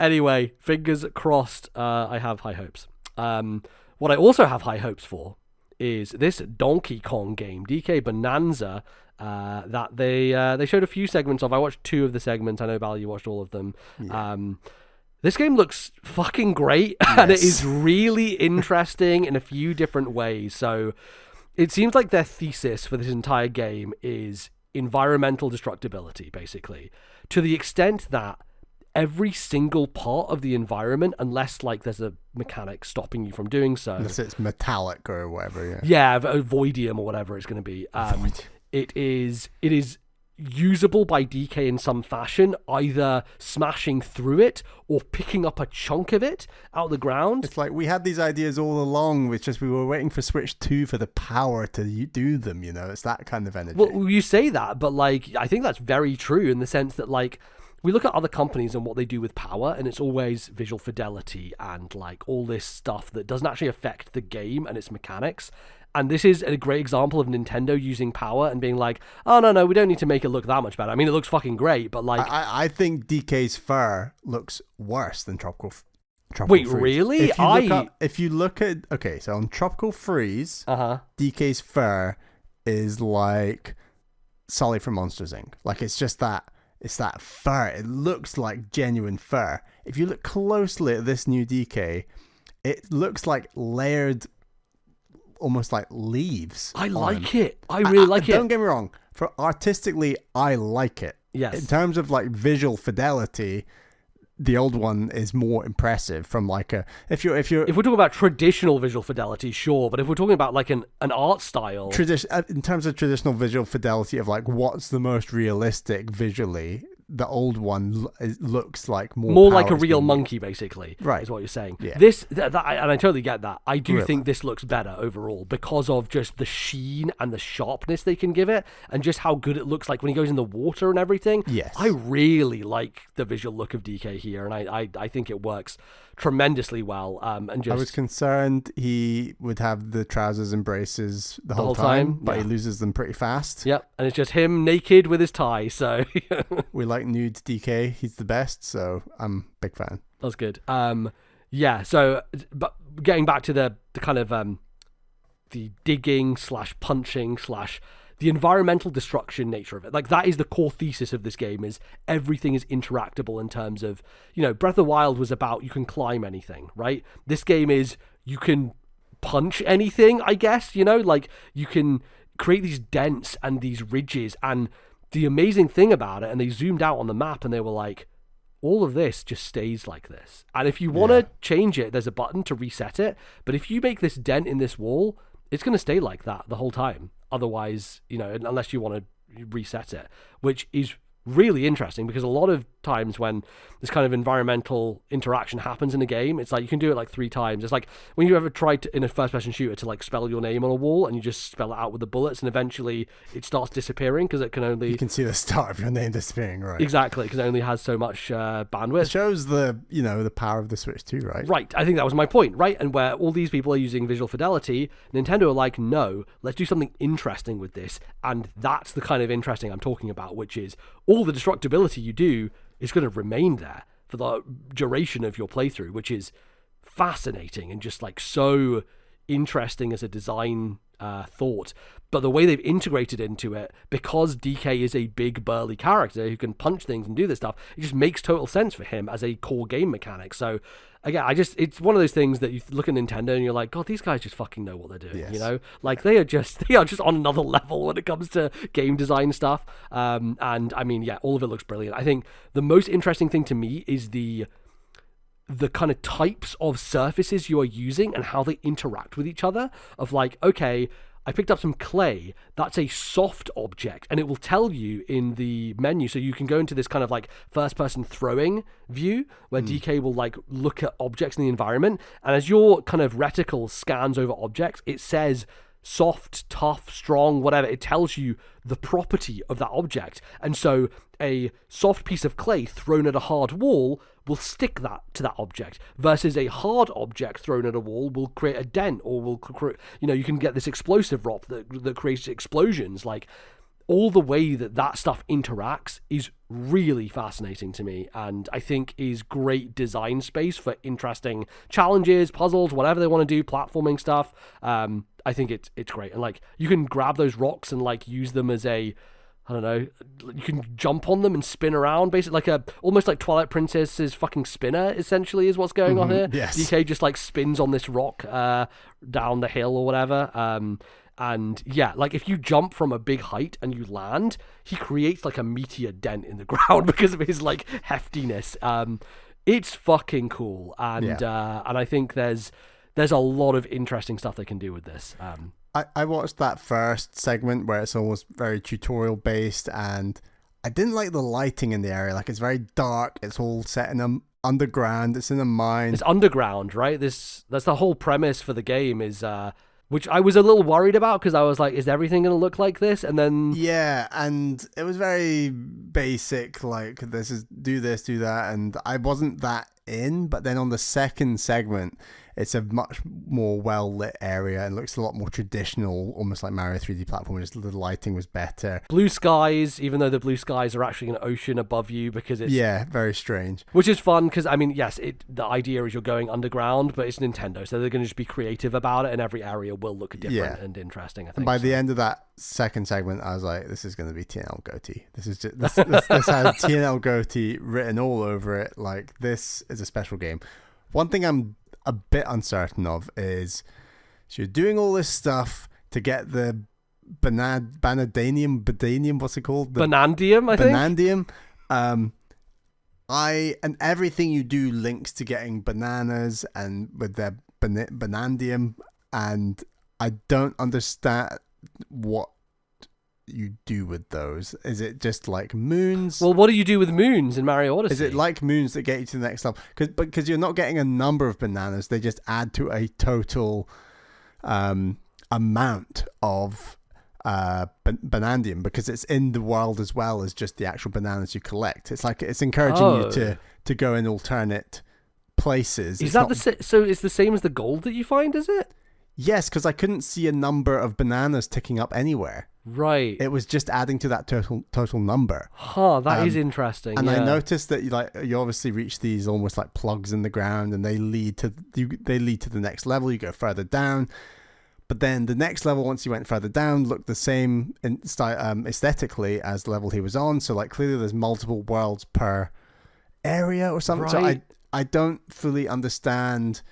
anyway, fingers crossed, I have high hopes. What I also have high hopes for is this Donkey Kong game, DK Banaza, that they showed a few segments of. I watched 2 of the segments. I know, Bal, you watched all of them. Yeah. This game looks fucking great, and it is really interesting in a few different ways. So it seems like their thesis for this entire game is environmental destructibility, basically, to the extent that every single part of the environment, unless like there's a mechanic stopping you from doing so, unless it's metallic or whatever, voidium or whatever it's going to be, it is usable by DK in some fashion, either smashing through it or picking up a chunk of it out of the ground. It's like we had these ideas all along, it's just we were waiting for Switch 2 for the power to do them, you know. It's that kind of energy. Well, you say that, but like I think that's very true in the sense that like we look at other companies and what they do with power, and it's always visual fidelity and like all this stuff that doesn't actually affect the game and its mechanics. And this is a great example of Nintendo using power and being like, oh, no, we don't need to make it look that much better. I mean, it looks fucking great, but like... I think DK's fur looks worse than Tropical Wait, Freeze. Really? If you look at... Okay, so on Tropical Freeze, DK's fur is like Sully from Monsters, Inc. Like, it's just that... It's that fur. It looks like genuine fur. If you look closely at this new DK, it looks like layered, almost like leaves. I like it. I really like it. Don't get me wrong. For artistically, I like it. Yes. In terms of like visual fidelity, the old one is more impressive from like a... If we're talking about traditional visual fidelity, sure, but if we're talking about like an art style... in terms of traditional visual fidelity of like what's the most realistic visually, the old one looks like more like a real monkey, basically, right? Is what you're saying. Yeah. And I totally get that. I do think this looks better overall because of just the sheen and the sharpness they can give it, and just how good it looks like when he goes in the water and everything. Yes, I really like the visual look of DK here, and I think it works tremendously well. And just I was concerned he would have the trousers and braces the whole time, but he loses them pretty fast. Yep, and it's just him naked with his tie. So we like nude DK. He's the best, so I'm a big fan. That's good. Yeah. So, but getting back to the kind of the digging / punching / the environmental destruction nature of it. Like, that is the core thesis of this game, is everything is interactable in terms of, you know, Breath of the Wild was about you can climb anything, right? This game is you can punch anything, I guess, you know, like you can create these dents and these ridges. And the amazing thing about it, and they zoomed out on the map and they were like, all of this just stays like this. And if you want to change it, there's a button to reset it. But if you make this dent in this wall, it's going to stay like that the whole time. Otherwise, you know, unless you want to reset it, which is really interesting because a lot of times when this kind of environmental interaction happens in a game, it's like you can do it like 3 times. It's like when you ever tried to, in a first-person shooter, to like spell your name on a wall and you just spell it out with the bullets, and eventually it starts disappearing because it can only... You can see the start of your name disappearing, right? Exactly, because it only has so much bandwidth. It shows the power of the Switch 2, right? Right, I think that was my point, right? And where all these people are using visual fidelity, Nintendo are like, no, let's do something interesting with this. And that's the kind of interesting I'm talking about, which is all the destructibility you do is going to remain there for the duration of your playthrough, which is fascinating and just like so interesting as a design thought. But the way they've integrated into it, because DK is a big burly character who can punch things and do this stuff, it just makes total sense for him as a core game mechanic. So again, it's one of those things that you look at Nintendo and you're like, God, these guys just fucking know what they're doing. Yes. You know, like they are just on another level when it comes to game design stuff. And I mean, yeah, all of it looks brilliant. I think the most interesting thing to me is the the kind of types of surfaces you are using and how they interact with each other. Of like, okay, I picked up some clay. That's a soft object, and it will tell you in the menu. So you can go into this kind of like first-person throwing view where DK will like look at objects in the environment, and as your kind of reticle scans over objects, it says soft, tough, strong, whatever. It tells you the property of that object, and so a soft piece of clay thrown at a hard wall will stick that to that object, versus a hard object thrown at a wall will create a dent, or will create, you can get this explosive rock that creates explosions. Like, all the way that stuff interacts is really fascinating to me, and I think is great design space for interesting challenges, puzzles, whatever they want to do, platforming stuff. I think it's great, and like you can grab those rocks and like use them as a, I don't know, you can jump on them and spin around, basically like almost like Twilight Princess's fucking spinner, essentially, is what's going on here. Yes. DK just like spins on this rock down the hill or whatever. And yeah, like if you jump from a big height and you land, he creates like a meteor dent in the ground because of his like heftiness. It's fucking cool, and I think there's a lot of interesting stuff they can do with this. I watched that first segment where it's almost very tutorial based, and I didn't like the lighting in the area. Like, it's very dark. It's all set in a underground. It's in a mine. It's underground, right? That's the whole premise for the game, is which I was a little worried about, because I was like, is everything going to look like this? And then yeah, and it was very basic, like this is do this, do that, and I wasn't that in. But then on the second segment, it's a much more well-lit area and looks a lot more traditional, almost like Mario 3D platform. Just the lighting was better. Blue skies, even though the blue skies are actually an ocean above you, because it's... Yeah, very strange. Which is fun, because, I mean, yes, the idea is you're going underground, but it's Nintendo, so they're going to just be creative about it, and every area will look different and interesting, I think. And by the end of that second segment, I was like, this is going to be TNL Goatee. This is just, this has TNL Goatee written all over it. Like, this is a special game. One thing I'm a bit uncertain of is, so you're doing all this stuff to get the Banadium, what's it called? Banandium, I think. Banandium. And everything you do links to getting bananas and with their Banandium, and I don't understand what you do with those. Is it just like moons? Well, what do you do with moons in Mario Odyssey? Is it like moons that get you to the next level? Because you're not getting a number of bananas, they just add to a total amount of Banandium, because it's in the world as well as just the actual bananas you collect. It's like it's encouraging you to go in alternate places. Is that so it's the same as the gold that you find, is it? Yes, because I couldn't see a number of bananas ticking up anywhere. Right. It was just adding to that total number. Huh, that is interesting. And I noticed that you obviously reach these almost like plugs in the ground, and they lead to the next level. You go further down. But then the next level, once you went further down, looked the same aesthetically as the level he was on. So like clearly there's multiple worlds per area or something. Right. So I don't fully understand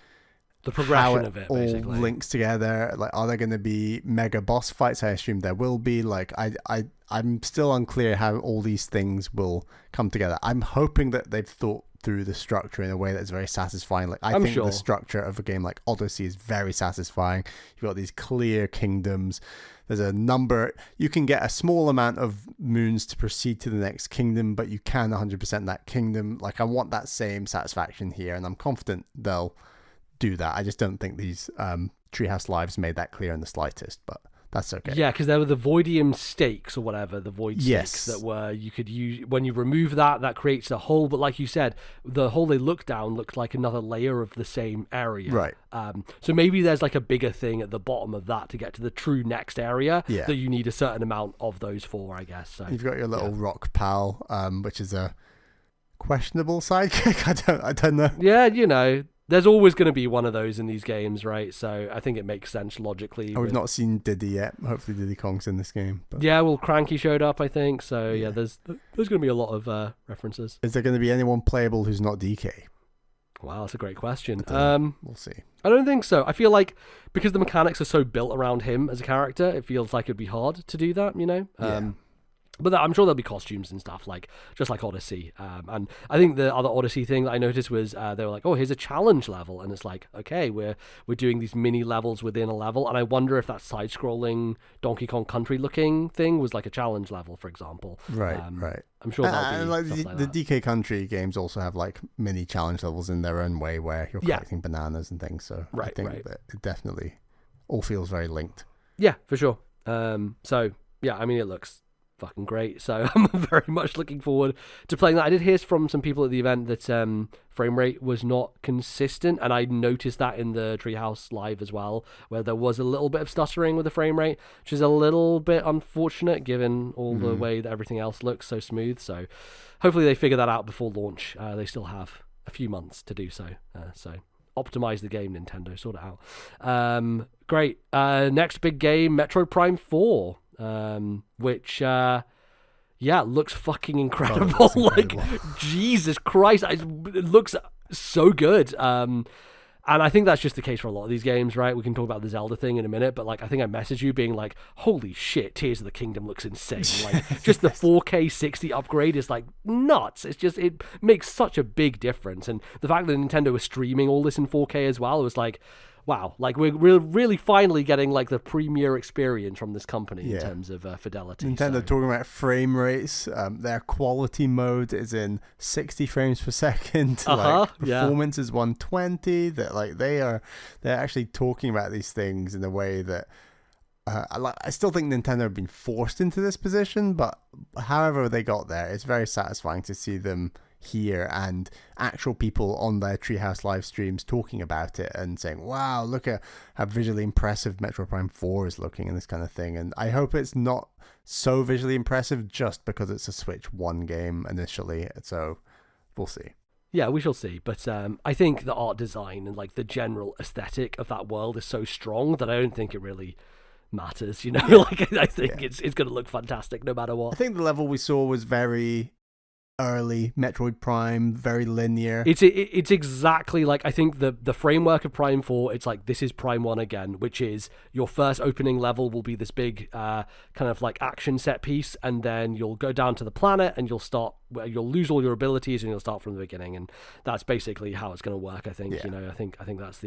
the progression of it, basically. All links together. Like, are there going to be mega boss fights? I assume there will be. Like, I'm still unclear how all these things will come together. I'm hoping that they've thought through the structure in a way that's very satisfying. Like, I think the structure of a game like Odyssey is very satisfying. You've got these clear kingdoms. There's a number. You can get a small amount of moons to proceed to the next kingdom, but you can 100% that kingdom. Like, I want that same satisfaction here, and I'm confident they'll do that. I just don't think these Treehouse Lives made that clear in the slightest, but that's okay. Yeah, because there were the Voidium stakes or whatever, the void stakes that were, you could use, when you remove that creates a hole, but like you said, the hole they looked down looked like another layer of the same area. Right. So maybe there's like a bigger thing at the bottom of that to get to the true next area that you need a certain amount of those for, I guess. So you've got your little rock pal, which is a questionable sidekick. I don't know. Yeah, there's always going to be one of those in these games, right? So I think it makes sense logically. We've not seen Diddy yet. Hopefully Diddy Kong's in this game. But... yeah, well, Cranky showed up, I think. So yeah, there's going to be a lot of references. Is there going to be anyone playable who's not DK? Wow, that's a great question. We'll see. I don't think so. I feel like because the mechanics are so built around him as a character, it feels like it'd be hard to do that, But I'm sure there'll be costumes and stuff, like just like Odyssey. And I think the other Odyssey thing that I noticed was they were like, oh, here's a challenge level. And it's like, okay, we're doing these mini levels within a level. And I wonder if that side-scrolling Donkey Kong Country looking thing was like a challenge level, for example. Right. I'm sure that'll be like stuff like the that. DK Country games also have like mini challenge levels in their own way where you're collecting bananas and things. So I think that it definitely all feels very linked. Yeah, for sure. So yeah, I mean, it looks fucking great. So I'm very much looking forward to playing that. I did hear from some people at the event that frame rate was not consistent, and I noticed that in the Treehouse Live as well, where there was a little bit of stuttering with the frame rate, which is a little bit unfortunate given all the way that everything else looks so smooth. So hopefully they figure that out before launch. They still have a few months to do so. So optimize the game, Nintendo, sort it out. Great. Next big game, Metroid Prime 4. Which looks fucking incredible. Like, Jesus Christ, it looks so good. And I think that's just the case for a lot of these games, right? We can talk about the Zelda thing in a minute, but like, I think I messaged you being like, holy shit, Tears of the Kingdom looks insane. Like, just the 4K 60 upgrade is like nuts. It's just, it makes such a big difference. And the fact that Nintendo was streaming all this in 4K as well, it was like, wow, like we're really finally getting like the premier experience from this company in terms of fidelity. Nintendo talking about frame rates. Their quality mode is in 60 frames per second. Like, performance is 120. That like they're actually talking about these things in a way that I still think Nintendo have been forced into this position, but however they got there, it's very satisfying to see them here and actual people on their Treehouse live streams talking about it and saying, wow, look at how visually impressive Metroid Prime 4 is looking and this kind of thing. And I hope it's not so visually impressive just because it's a Switch 1 game initially. So we'll see. Yeah, we shall see. But I think the art design and like the general aesthetic of that world is so strong that I don't think it really matters, you know. Like I think it's going to look fantastic no matter what. I think the level we saw was very early Metroid Prime, very linear. It's exactly like, I think the framework of Prime 4, it's like, this is Prime 1 again, which is your first opening level will be this big kind of like action set piece, and then you'll go down to the planet and you'll lose all your abilities and you'll start from the beginning, and that's basically how it's going to work. I think you know, I think that's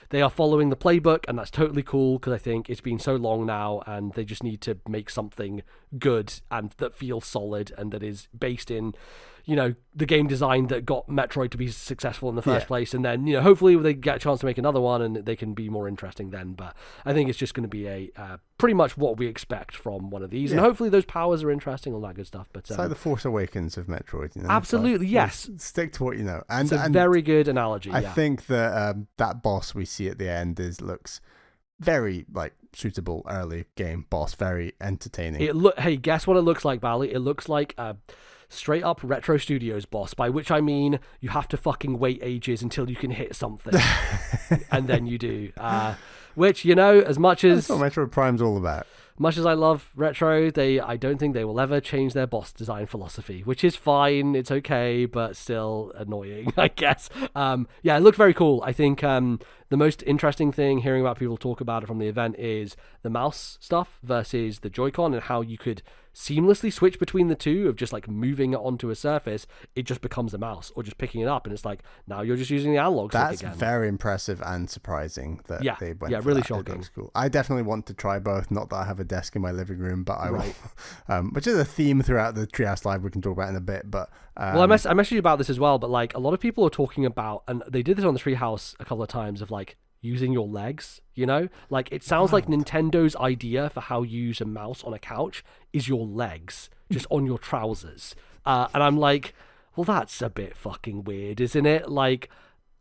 they are following the playbook, and that's totally cool because I think it's been so long now and they just need to make something good and that feels solid and that is based in, you know, the game design that got Metroid to be successful in the first place, and then, you know, hopefully they get a chance to make another one and they can be more interesting then. But I think it's just going to be a pretty much what we expect from one of these, and hopefully those powers are interesting, all that good stuff. But it's like the Force Awakens of Metroid, you know? Absolutely, like, yes. Stick to what you know, and it's a very good analogy. I think that that boss we see at the end looks very like suitable early game boss, very entertaining. Hey, guess what it looks like, Bally? It looks like straight up Retro Studios boss, by which I mean you have to fucking wait ages until you can hit something, and then you do. Which, you know, as much as that's what Metroid Prime's all about. Much as I love Retro, I don't think they will ever change their boss design philosophy, which is fine. It's okay, but still annoying, I guess. It looked very cool. I think the most interesting thing hearing about people talk about it from the event is the mouse stuff versus the Joy-Con, and how you could seamlessly switch between the two of just like moving it onto a surface. It just becomes a mouse, or just picking it up, and it's like now you're just using the analog stick again. That's very impressive and surprising that they went for really that. shocking. It looks cool. I definitely want to try both. Not that I have a desk in my living room, but I will. Which is a theme throughout the Treehouse Live we can talk about in a bit. But well, I messaged you about this as well. But like, a lot of people are talking about, and they did this on the Treehouse a couple of times, of like using your legs, you know? Like, it sounds like Nintendo's idea for how you use a mouse on a couch is your legs, just on your trousers. And I'm like, well, that's a bit fucking weird, isn't it? Like,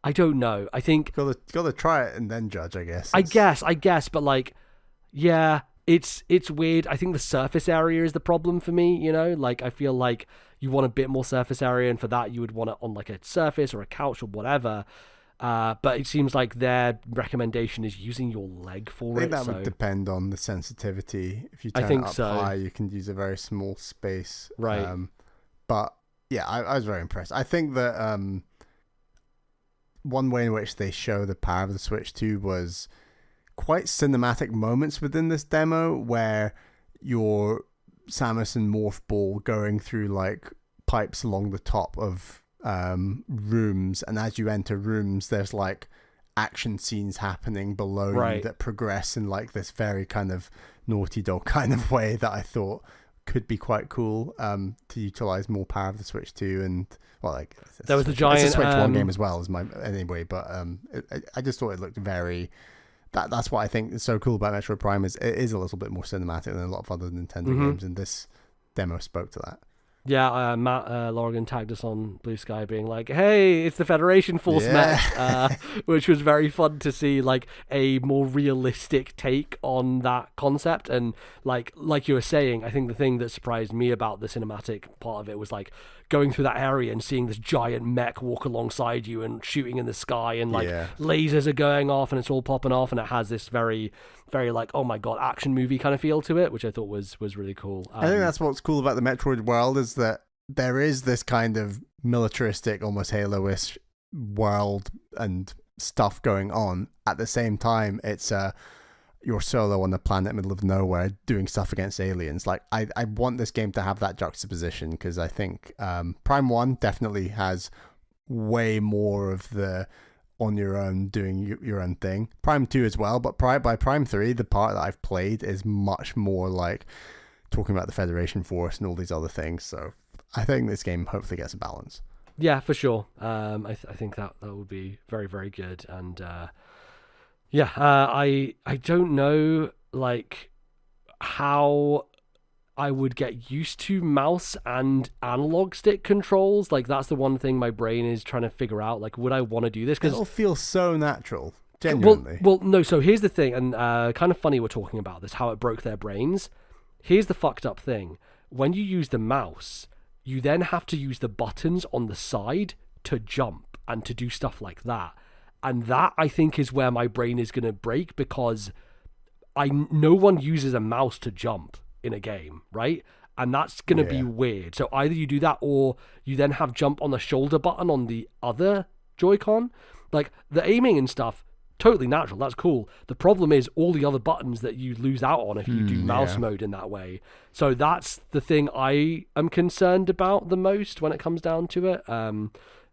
I don't know. I think gotta try it and then judge, I guess. I guess, but like, yeah, it's weird. I think the surface area is the problem for me, you know? Like, I feel like you want a bit more surface area, and for that you would want it on like a surface or a couch or whatever. But it seems like their recommendation is using your leg for it. I think that would depend on the sensitivity. If you turn it up high, you can use a very small space. Right. But yeah, I was very impressed. I think that one way in which they show the power of the Switch 2 was quite cinematic moments within this demo where you're Samus and Morph Ball going through like pipes along the top of rooms, and as you enter rooms, there's like action scenes happening below you that progress in like this very kind of Naughty Dog kind of way that I thought could be quite cool to utilize more power of the Switch 2. And well, like there was the giant it's a Switch 1 game as well as my anyway, but I just thought it looked very that's what I think is so cool about Metroid Prime, is it is a little bit more cinematic than a lot of other Nintendo games, and this demo spoke to that. Yeah, Matt Lorgan tagged us on Blue Sky being like, hey, it's the Federation Force mech, which was very fun to see, like, a more realistic take on that concept. And like you were saying, I think the thing that surprised me about the cinematic part of it was, like, going through that area and seeing this giant mech walk alongside you and shooting in the sky, and like lasers are going off and it's all popping off, and it has this very, very like, oh my god, action movie kind of feel to it, which I thought was really cool. I think that's what's cool about the Metroid world, is that there is this kind of militaristic, almost Halo-ish world and stuff going on. At the same time, it's you're solo on the planet, middle of nowhere, doing stuff against aliens. Like, I want this game to have that juxtaposition, because I think Prime 1 definitely has way more of the on your own, doing your own thing. Prime 2 as well, but by Prime 3, the part that I've played is much more like talking about the Federation Force and all these other things. So I think this game hopefully gets a balance. Yeah, for sure. I think that would be very, very good. And I don't know, like, how I would get used to mouse and analog stick controls. Like, that's the one thing my brain is trying to figure out. Like, would I want to do this? Because it'll feel so natural, genuinely. Well, no. So here's the thing, and kind of funny we're talking about this, how it broke their brains. Here's the fucked up thing: when you use the mouse, you then have to use the buttons on the side to jump and to do stuff like that. And that, I think, is where my brain is going to break, because no one uses a mouse to jump in a game, right? And that's going to be weird. So either you do that, or you then have jump on the shoulder button on the other Joy-Con. Like, the aiming and stuff, totally natural. That's cool. The problem is all the other buttons that you lose out on if you do mouse mode in that way. So that's the thing I am concerned about the most when it comes down to it.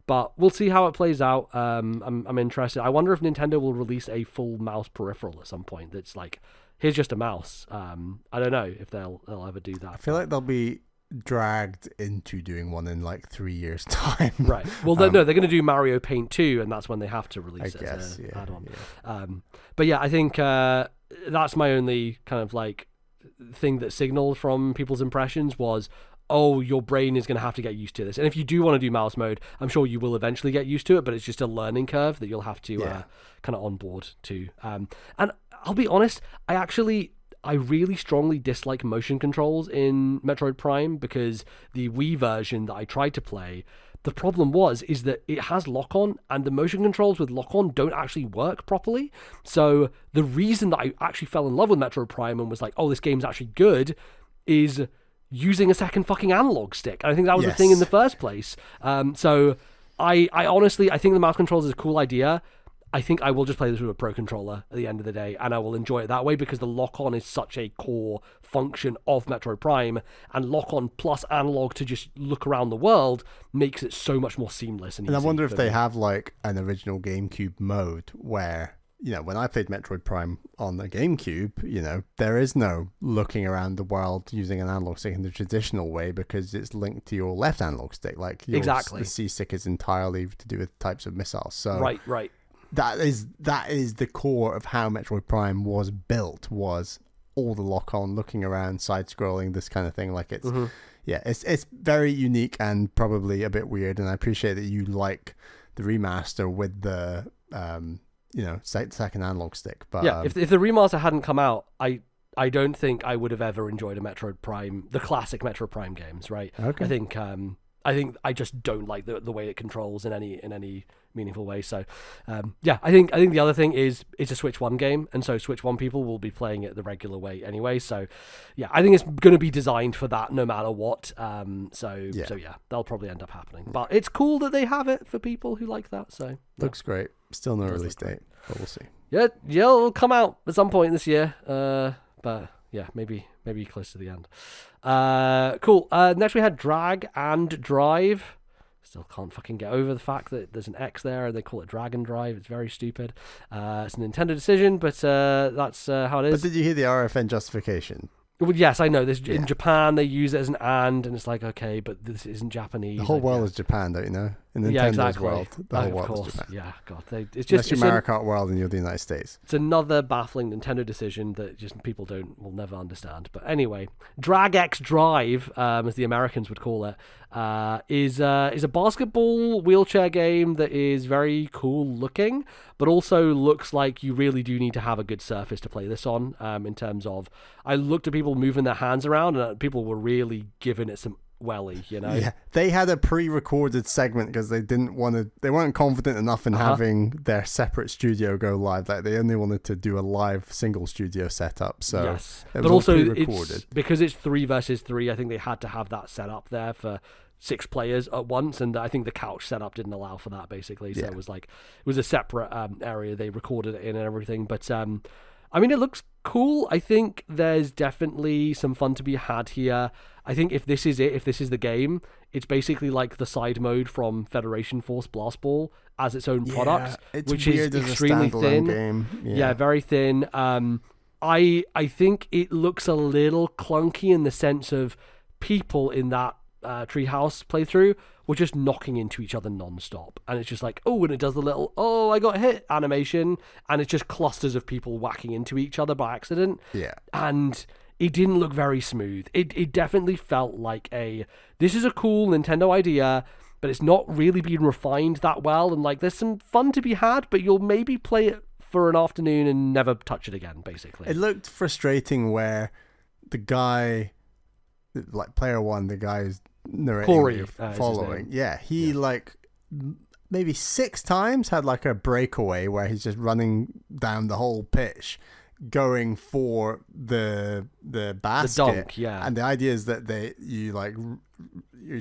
But we'll see how it plays out. I'm interested. I wonder if Nintendo will release a full mouse peripheral at some point that's like, here's just a mouse. I don't know if they'll ever do that. I feel like they'll be dragged into doing one in like 3 years' time. Right. Well, no, they're going to do Mario Paint 2, and that's when they have to release it as an add-on. Yeah. But yeah, I think that's my only kind of like thing that signaled from people's impressions was, oh, your brain is going to have to get used to this. And if you do want to do mouse mode, I'm sure you will eventually get used to it, but it's just a learning curve that you'll have to kind of onboard to. And I'll be honest, I really strongly dislike motion controls in Metroid Prime, because the Wii version that I tried to play, the problem is that it has lock-on, and the motion controls with lock-on don't actually work properly. So the reason that I actually fell in love with Metroid Prime and was like, oh, this game's actually good, is using a second fucking analog stick. And I think that was the thing in the first place. So I honestly, I think the mouse controls is a cool idea. I think I will just play this with a Pro Controller at the end of the day, and I will enjoy it that way, because the lock-on is such a core function of Metroid Prime, and lock-on plus analog to just look around the world makes it so much more seamless and easy. And I wonder if they have like an original GameCube mode where, you know, when I played Metroid Prime on the GameCube, you know, there is no looking around the world using an analog stick in the traditional way, because it's linked to your left analog stick. Like, the C stick is entirely to do with types of missiles. So right. That is the core of how Metroid Prime was built, was all the lock-on, looking around, side-scrolling, this kind of thing. Like, it's it's very unique and probably a bit weird, and I appreciate that you like the remaster with the second analog stick. But yeah, if the remaster hadn't come out, I don't think I would have ever enjoyed a Metroid Prime, the classic Metroid Prime games, right? Okay. I think I just don't like the way it controls in any meaningful way. So, I think the other thing is it's a Switch 1 game, and so Switch 1 people will be playing it the regular way anyway. So, yeah, I think it's going to be designed for that no matter what. So that'll probably end up happening. But it's cool that they have it for people who like that. So looks great. Still no release date, but we'll see. Yeah, it'll come out at some point this year. But Yeah, maybe close to the end. Cool. Next we had Drag and Drive. Still can't fucking get over the fact that there's an X there and they call it Drag and Drive. It's very stupid. It's a Nintendo decision, but that's how it is. But did you hear the RFN justification? Well, yes, I know. In Japan, they use it as an and it's like, okay, but this isn't Japanese. The whole world is Japan, don't you know? In Nintendo's exactly. world, the whole of world course. is Japan. Yeah, God. It's Unless just you're Mario Kart world and you're the United States. It's another baffling Nintendo decision that just people will never understand. But anyway, Drag X Drive, as the Americans would call it, is a basketball wheelchair game that is very cool looking, but also looks like you really do need to have a good surface to play this on. In terms of, I looked at people moving their hands around, and people were really giving it some welly, you know. Yeah, they had a pre-recorded segment because they weren't confident enough in having their separate studio go live. Like they only wanted to do a live single studio setup. So yes, it was but also pre-recorded. because it's 3 versus 3. I think they had to have that set up there for 6 players at once, and I think the couch setup didn't allow for that basically. So it was a separate area they recorded it in and everything. But I mean, it looks cool. I think there's definitely some fun to be had here. I think if this is the game, it's basically like the side mode from Federation Force Blast Ball as its own product, which is extremely thin. Game. Yeah, very thin. I think it looks a little clunky in the sense of people in that Treehouse playthrough were just knocking into each other non-stop, and it's just like, oh, and it does the little I got hit animation, and it's just clusters of people whacking into each other by accident. And it didn't look very smooth. It definitely felt like this is a cool Nintendo idea, but it's not really being refined that well, and like there's some fun to be had, but you'll maybe play it for an afternoon and never touch it again, basically. It looked frustrating where the guy, like player 1, the guy is narrating, Corey, following. He like maybe 6 times had like a breakaway where he's just running down the whole pitch, going for the basket. The dunk, yeah. And the idea is that you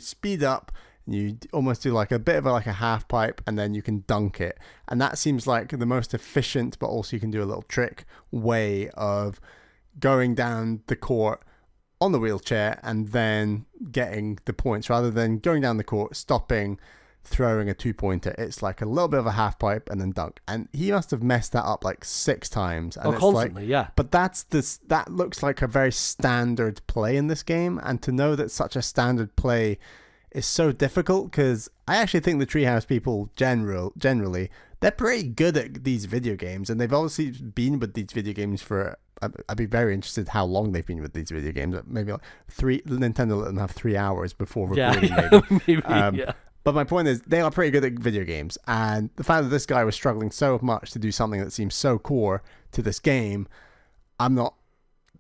speed up, and you almost do like a bit of a half pipe, and then you can dunk it. And that seems like the most efficient, but also you can do a little trick way of going down the court on the wheelchair and then getting the points, rather than going down the court, stopping, throwing a 2-pointer. It's like a little bit of a half pipe and then dunk. And he must have messed that up like 6 times. And constantly, yeah. But that looks like a very standard play in this game, and to know that such a standard play is so difficult, because I actually think the Treehouse people generally, they're pretty good at these video games, and they've obviously been with these video games for, I'd be very interested how long they've been with these video games. Maybe like Nintendo let them have 3 hours before recording. Maybe. But my point is, they are pretty good at video games, and the fact that this guy was struggling so much to do something that seems so core to this game, I'm not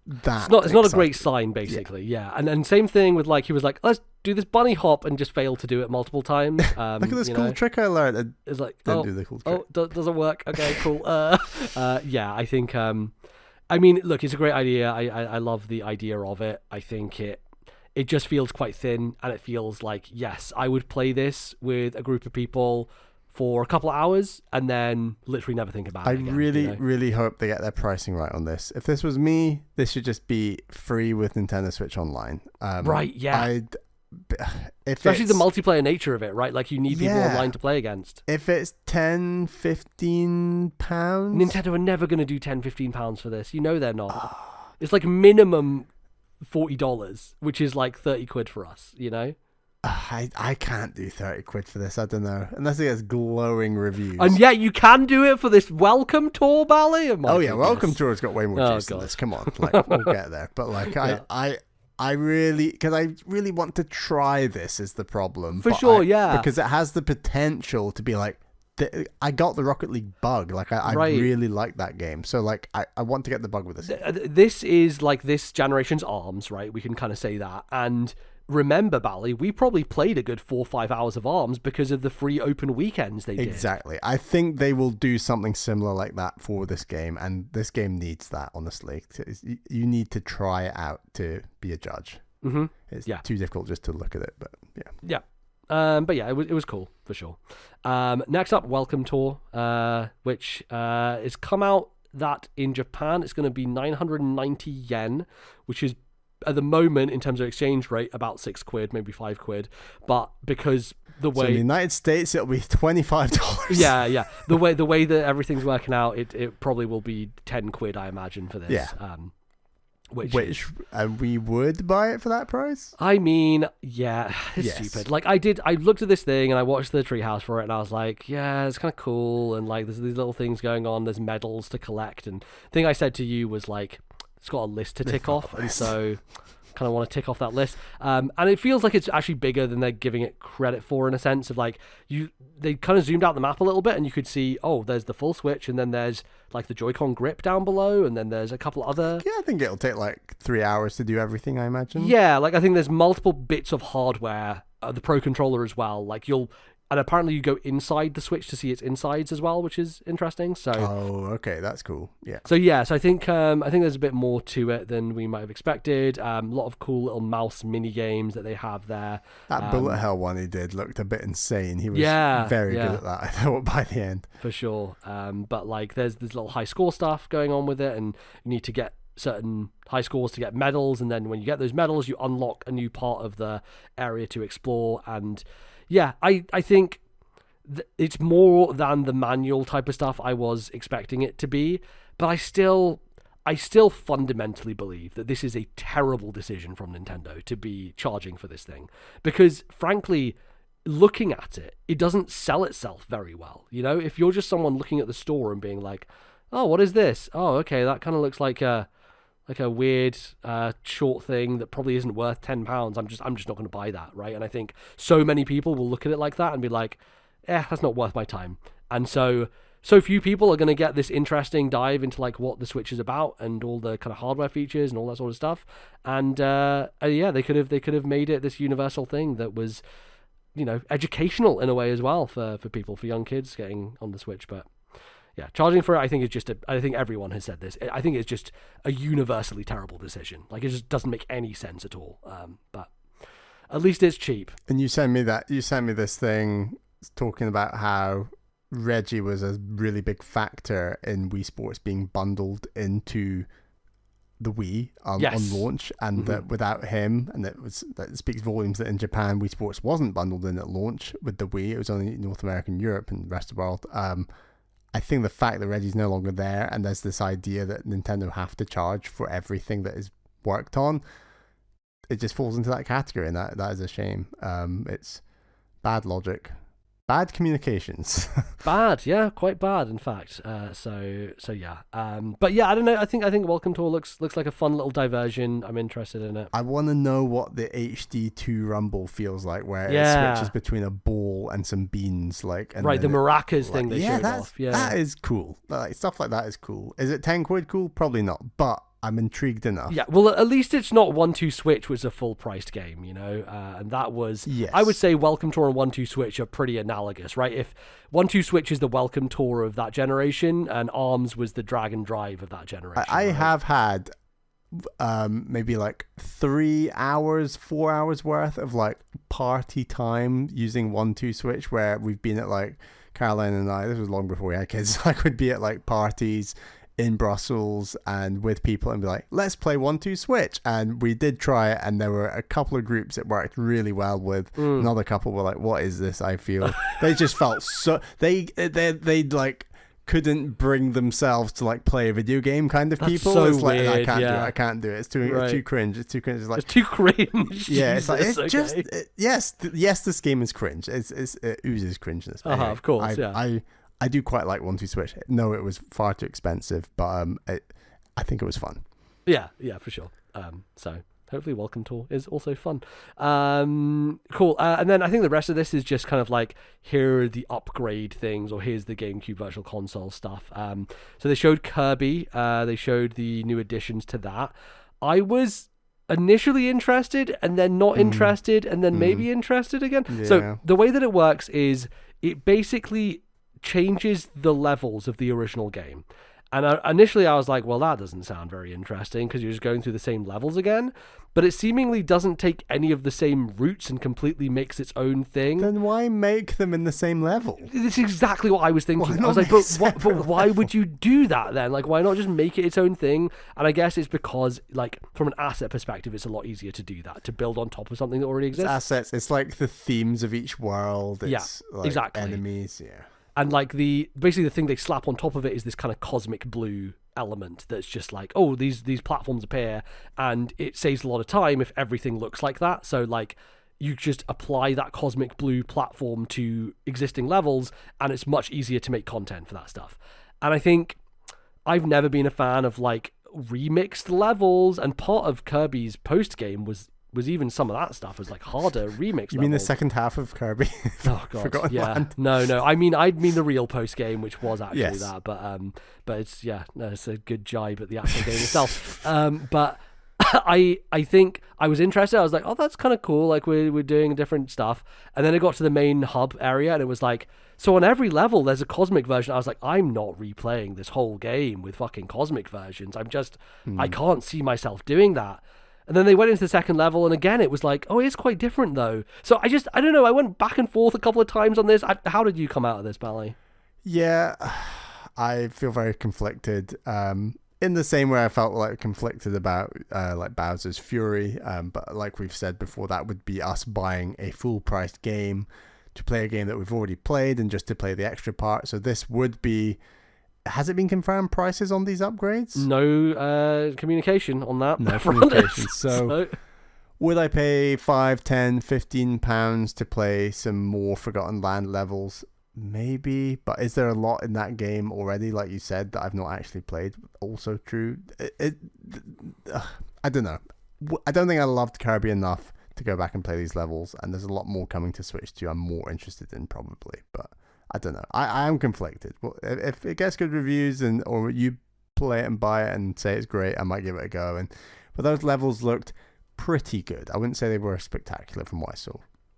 that. It's not a great sign, basically. Yeah. And same thing with he was like, let's do this bunny hop, and just failed to do it multiple times. Look at this cool trick I learned. It's like, didn't do the cool trick. Doesn't work. Okay, cool. I think. I mean, look, it's a great idea. I love the idea of it. I think it just feels quite thin, and it feels like, yes, I would play this with a group of people for a couple of hours and then literally never think about it again. I really hope they get their pricing right on this. If this was me, this should just be free with Nintendo Switch Online. Right, yeah. Especially the multiplayer nature of it, right? Like, you need people online to play against. If it's £10, £15... Nintendo are never going to do £10-15 for this. You know they're not. It's like minimum $40, which is like 30 quid for us, you know? I can't do 30 quid for this. I don't know, unless it gets glowing reviews. And yet you can do it for this welcome tour, Bally. Welcome tour's got way more juice than this. Come on, we'll get there. But I really want to try this is the problem. For sure, yeah. Because it has the potential to be like, I got the Rocket League bug. I really like that game. So I want to get the bug with this. This is like this generation's ARMS, right? We can kind of say that. And remember, Bally, we probably played a good 4 or 5 hours of ARMS because of the free open weekends they did. Exactly. I think they will do something similar like that for this game, and this game needs that, honestly. You need to try it out to be a judge. Mm-hmm. It's too difficult just to look at it, but yeah. Yeah. But yeah, it was cool for sure. Next up, Welcome Tour, which is come out that in Japan it's going to be 990 yen, which is at the moment in terms of exchange rate about £6, maybe £5. But because the way in the United States it'll be $25. Yeah. The way that everything's working out, it probably will be £10, I imagine, for this. Yeah. Which and we would buy it for that price? I mean, yeah, it's stupid. Like I looked at this thing and I watched the Treehouse for it and I was like, yeah, it's kind of cool. And like, there's these little things going on. There's medals to collect. And the thing I said to you was like, it's got a list to tick off. And so kind of want to tick off that list. And it feels like it's actually bigger than they're giving it credit for, in a sense of like, they kind of zoomed out the map a little bit and you could see, oh, there's the full Switch and then there's like the Joy-Con grip down below and then there's a couple other... Yeah, I think it'll take like 3 hours to do everything, I imagine. Yeah, like I think there's multiple bits of hardware, the Pro Controller as well. Like and apparently you go inside the Switch to see its insides as well, which is interesting. So okay, that's cool. Yeah. So I think there's a bit more to it than we might have expected. A lot of cool little mouse mini games that they have there. That bullet hell one he did looked a bit insane. He was very good at that, I thought, by the end. For sure. But like there's little high score stuff going on with it, and you need to get certain high scores to get medals, and then when you get those medals, you unlock a new part of the area to explore. And yeah, I think it's more than the manual type of stuff I was expecting it to be, but I still fundamentally believe that this is a terrible decision from Nintendo to be charging for this thing, because frankly, looking at it, it doesn't sell itself very well. You know, if you're just someone looking at the store and being like, oh, what is this? Oh, okay, that kind of looks like a weird short thing that probably isn't worth £10. I'm just not going to buy that, right? And I think so many people will look at it like that and be like, that's not worth my time. And so few people are going to get this interesting dive into like what the Switch is about and all the kind of hardware features and all that sort of stuff. And yeah, they could have made it this universal thing that was, you know, educational in a way as well for people, for young kids getting on the Switch. But yeah, charging for it, I think is just I think everyone has said this. I think it's just a universally terrible decision. Like, it just doesn't make any sense at all. But at least it's cheap. And you sent me this thing talking about how Reggie was a really big factor in Wii Sports being bundled into the Wii on launch, and that without him, and that speaks volumes that in Japan Wii Sports wasn't bundled in at launch with the Wii. It was only North America and Europe and the rest of the world. I think the fact that Reggie's no longer there, and there's this idea that Nintendo have to charge for everything that is worked on, it just falls into that category, and that is a shame. It's bad logic, bad communications. Bad, yeah, quite bad, in fact. So yeah. But yeah, I don't know. I think Welcome Tour looks like a fun little diversion. I'm interested in it. I want to know what the HD2 Rumble feels like, where it switches between a bowl and some beans, like. And right, the maracas thing they showed off. Yeah, that is cool. Like, stuff like that is cool. Is it £10 cool? Probably not, but I'm intrigued enough. Yeah, well, at least it's not 1-2 Switch was a full-priced game, you know, and that was... Yes. I would say Welcome Tour and 1-2 Switch are pretty analogous, right? If 1-2 Switch is the Welcome Tour of that generation, and ARMS was the Drag and Drive of that generation. I have had maybe like 3 hours, 4 hours worth of like party time using 1-2 Switch, where we've been at like, Caroline and I, this was long before we had kids, I would be at like parties in Brussels and with people and be like, let's play 1-2 Switch. And we did try it, and there were a couple of groups it worked really well with. Another couple were like, what is this? I feel they just felt so they like couldn't bring themselves to like play a video game kind of. That's people. So it's like, weird, I can't do it. It's too cringe. It's too cringe. It's like, it's too cringe. Yeah, it's like, it's okay. Just yes, this game is cringe. It oozes cringeness. Of course. I do quite like 1-2 Switch. No, it was far too expensive, but I think it was fun. Yeah, for sure. So hopefully Welcome Tour is also fun. Cool. And then I think the rest of this is just kind of like, here are the upgrade things, or here's the GameCube Virtual Console stuff. So they showed Kirby. They showed the new additions to that. I was initially interested, and then not interested, and then maybe interested again. Yeah. So the way that it works is it basically changes the levels of the original game. And initially I was like, well, that doesn't sound very interesting because you're just going through the same levels again. But it seemingly doesn't take any of the same routes and completely makes its own thing. Then why make them in the same level? This is exactly what I was thinking. I was like, but why would you do that then? Like, why not just make it its own thing? And I guess it's because, like, from an asset perspective, it's a lot easier to do that, to build on top of something that already exists. It's assets. It's like the themes of each world. It's like exactly. Enemies, yeah. And like basically the thing they slap on top of it is this kind of cosmic blue element that's just like, oh, these platforms appear, and it saves a lot of time if everything looks like that. So like you just apply that cosmic blue platform to existing levels, and it's much easier to make content for that stuff. And I think I've never been a fan of like remixed levels, and part of Kirby's post game was even some of that stuff was like harder remix. You mean the second half of Kirby? Oh god, Forgotten yeah. Land? No. I mean the real post game, which was actually Yes. that. But it's it's a good jibe at the actual game itself. But I think I was interested. I was like, oh, that's kind of cool. Like we're doing different stuff. And then it got to the main hub area, and it was like, so on every level there's a cosmic version. I was like, I'm not replaying this whole game with fucking cosmic versions. I can't see myself doing that. And then they went into the second level, and again, it was like, oh, it's quite different, though. So I don't know, I went back and forth a couple of times on this. How did you come out of this, Bally? Yeah, I feel very conflicted. In the same way I felt like conflicted about like Bowser's Fury. But like we've said before, that would be us buying a full-priced game to play a game that we've already played and just to play the extra part. So this would be... Has it been confirmed prices on these upgrades? No communication on that. No communication. So would I pay 5, 10, 15 pounds to play some more Forgotten Land levels? Maybe. But is there a lot in that game already, like you said, that I've not actually played? Also true. I don't know. I don't think I loved Kirby enough to go back and play these levels. And there's a lot more coming to Switch 2 I'm more interested in probably. But I don't know. I am conflicted. Well, if it gets good reviews or you play it and buy it and say it's great, I might give it a go. But those levels looked pretty good. I wouldn't say they were spectacular from what I saw.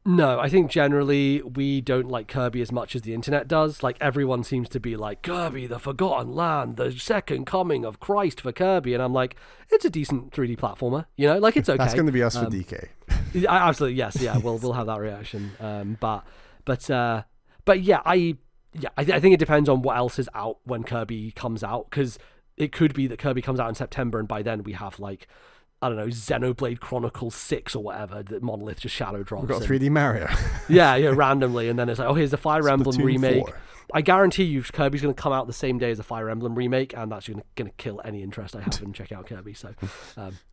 No, I think generally we don't like Kirby as much as the internet does. Like everyone seems to be like, Kirby, the Forgotten Land, the second coming of Christ for Kirby. And I'm like, it's a decent 3D platformer, like it's okay. That's going to be us for DK. Absolutely, yes. Yeah, we'll have that reaction. But yeah, I think it depends on what else is out when Kirby comes out, because it could be that Kirby comes out in September, and by then we have like, I don't know, Xenoblade Chronicles 6 or whatever that Monolith just shadow drops. We've got 3D Mario. yeah, randomly, and then it's like, oh, here's the Fire Emblem Splatoon remake. 4. I guarantee you Kirby's going to come out the same day as the Fire Emblem remake, and that's going to kill any interest I have in checking out Kirby. So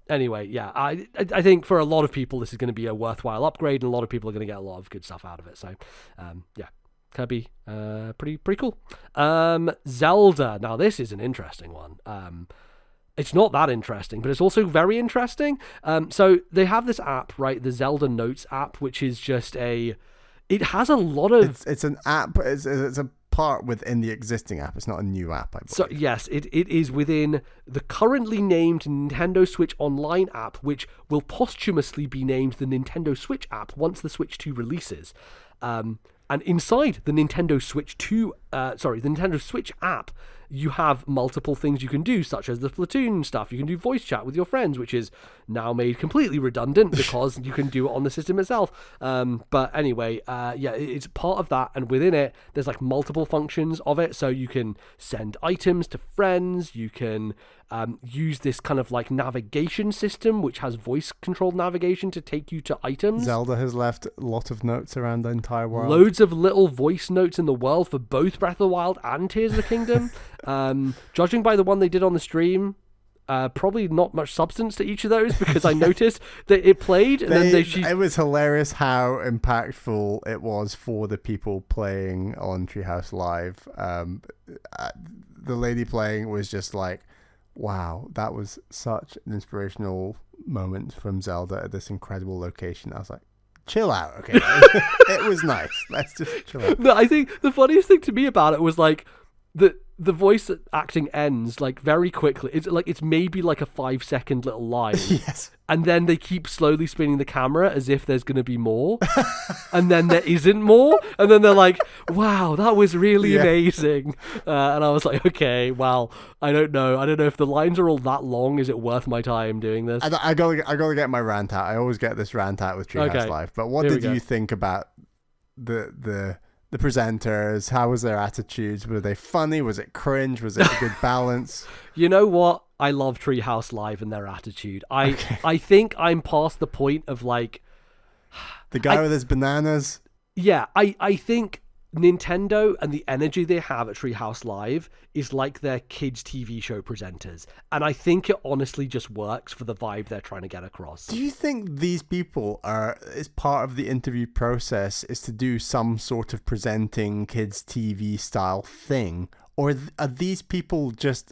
anyway, yeah, I think for a lot of people this is going to be a worthwhile upgrade, and a lot of people are going to get a lot of good stuff out of it. So yeah. Kirby, pretty cool. Zelda. Now this is an interesting one. It's not that interesting, but it's also very interesting. So they have this app, right? The Zelda Notes app, which is just it has a lot of... It's an app, it's a part within the existing app. It's not a new app, I believe. So yes, it is within the currently named Nintendo Switch Online app, which will posthumously be named the Nintendo Switch app once the Switch 2 releases. And inside the Nintendo Switch the Nintendo Switch app, you have multiple things you can do, such as the Splatoon stuff. You can do voice chat with your friends, which is now made completely redundant because you can do it on the system itself. But anyway, it's part of that, and within it, there's like multiple functions of it. So you can send items to friends. You can use this kind of like navigation system, which has voice-controlled navigation to take you to items. Zelda has left a lot of notes around the entire world. Loads of little voice notes in the world for both Breath of the Wild and Tears of the Kingdom. Judging by the one they did on the stream, probably not much substance to each of those, because I noticed that it played and it was hilarious how impactful it was for the people playing on Treehouse Live. The lady playing was just like, wow, that was such an inspirational moment from Zelda at this incredible location. I was like, chill out, okay? It was nice. Let's just chill out. No, I think the funniest thing to me about it was like that the voice acting ends like very quickly. It's maybe like a 5-second little line. Yes. And then they keep slowly spinning the camera as if there's going to be more. And then there isn't more. And then they're like, wow, that was really amazing. And I was like, okay, well, I don't know. I don't know if the lines are all that long. Is it worth my time doing this? I gotta get my rant out. I always get this rant out with Treehouse Live. But what did you think about the presenters? How was their attitudes? Were they funny? Was it cringe? Was it a good balance? You know what? I love Treehouse Live and their attitude. I think I'm past the point of like the guy with his bananas. Yeah, I think Nintendo and the energy they have at Treehouse Live is like their kids' TV show presenters. And I think it honestly just works for the vibe they're trying to get across. Do you think these people is part of the interview process is to do some sort of presenting kids' TV style thing? Or are these people just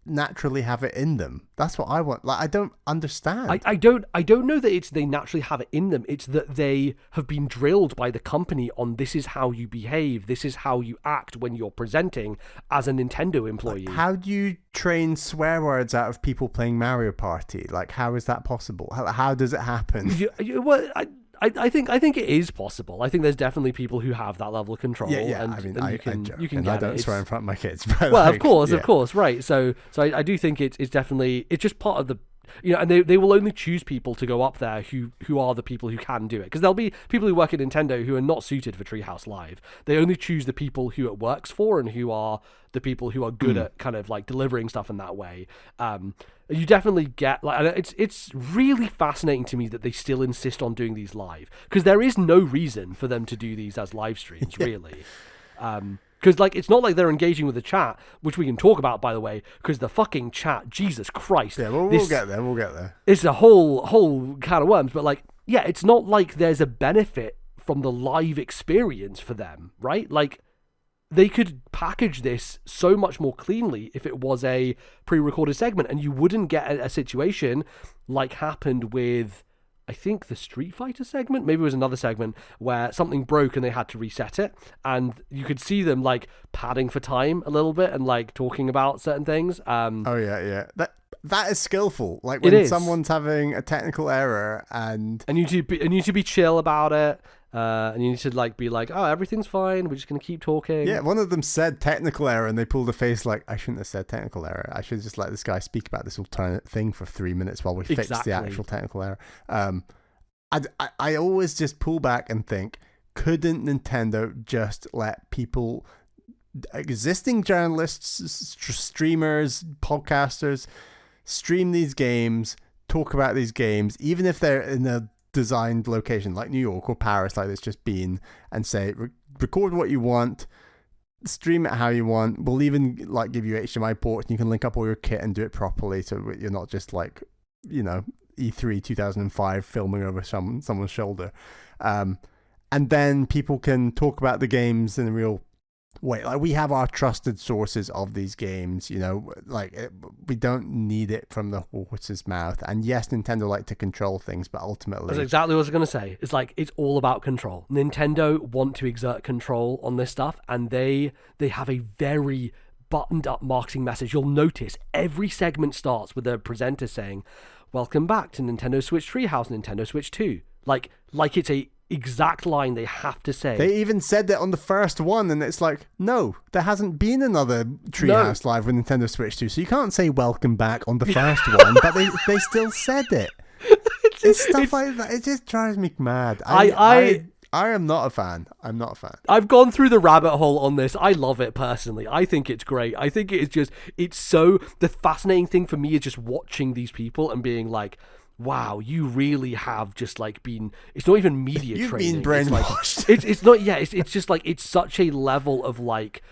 naturally have it in them? That's what I want. Like, I don't understand. I don't know that they naturally have it in them. It's that they have been drilled by the company on this is how you behave, this is how you act when you're presenting as a Nintendo employee. Like, how do you train swear words out of people playing Mario Party? Like, how is that possible? How does it happen? Well, I think it is possible. I think there's definitely people who have that level of control. Yeah. And, I mean, you can get I don't it. swear in front of my kids. But well, of course, right. So I do think it's definitely, it's just part of the, and they will only choose people to go up there who are the people who can do it. Because there'll be people who work at Nintendo who are not suited for Treehouse Live. They only choose the people who it works for and who are the people who are good at kind of like delivering stuff in that way. You definitely get like, it's really fascinating to me that they still insist on doing these live, because there is no reason for them to do these as live streams, really. Because like it's not like they're engaging with the chat, which we can talk about, by the way, because the fucking chat, Jesus Christ. Yeah, we'll get there. It's a whole can of worms, but like, yeah, it's not like there's a benefit from the live experience for them, right? Like, they could package this so much more cleanly if it was a pre-recorded segment, and you wouldn't get a situation like happened with, I think, the Street Fighter segment. Maybe it was another segment where something broke and they had to reset it, and you could see them like padding for time a little bit and like talking about certain things. Oh yeah. That is skillful. Like when someone's having a technical error and you need to be chill about it. And you need to like be like, oh, everything's fine. We're just gonna keep talking. Yeah, one of them said technical error, and they pulled a face like, I shouldn't have said technical error. I should just let this guy speak about this alternate thing for 3 minutes while we fix the actual technical error. I always just pull back and think, couldn't Nintendo just let people, existing journalists, streamers, podcasters, stream these games, talk about these games, even if they're in a designed location like New York or Paris, like it's just been, and say, record what you want, stream it how you want. We'll even like give you HDMI ports, and you can link up all your kit and do it properly, so you're not just like, E3 2005 filming over someone's shoulder. And then people can talk about the games in a real way. Like, we have our trusted sources of these games, we don't need it from the horse's mouth. And yes, Nintendo like to control things, but ultimately, that's exactly what I was going to say. It's like, it's all about control. Nintendo want to exert control on this stuff, and they have a very buttoned up marketing message. You'll notice every segment starts with a presenter saying, welcome back to Nintendo Switch Treehouse, Nintendo Switch 2. Like it's a exact line they have to say. They even said that on the first one, and it's like, no, there hasn't been another Treehouse Live with Nintendo Switch 2, so you can't say welcome back on the first one, but they still said it. It's stuff like that. It just drives me mad. I am not a fan. I'm not a fan. I've gone through the rabbit hole on this. I love it personally. I think it's great. I think the fascinating thing for me is just watching these people and being like, wow, you really have just like been, it's not even media You've training. You've been brainwashed. It's not, yeah, it's just like, it's such a level of like,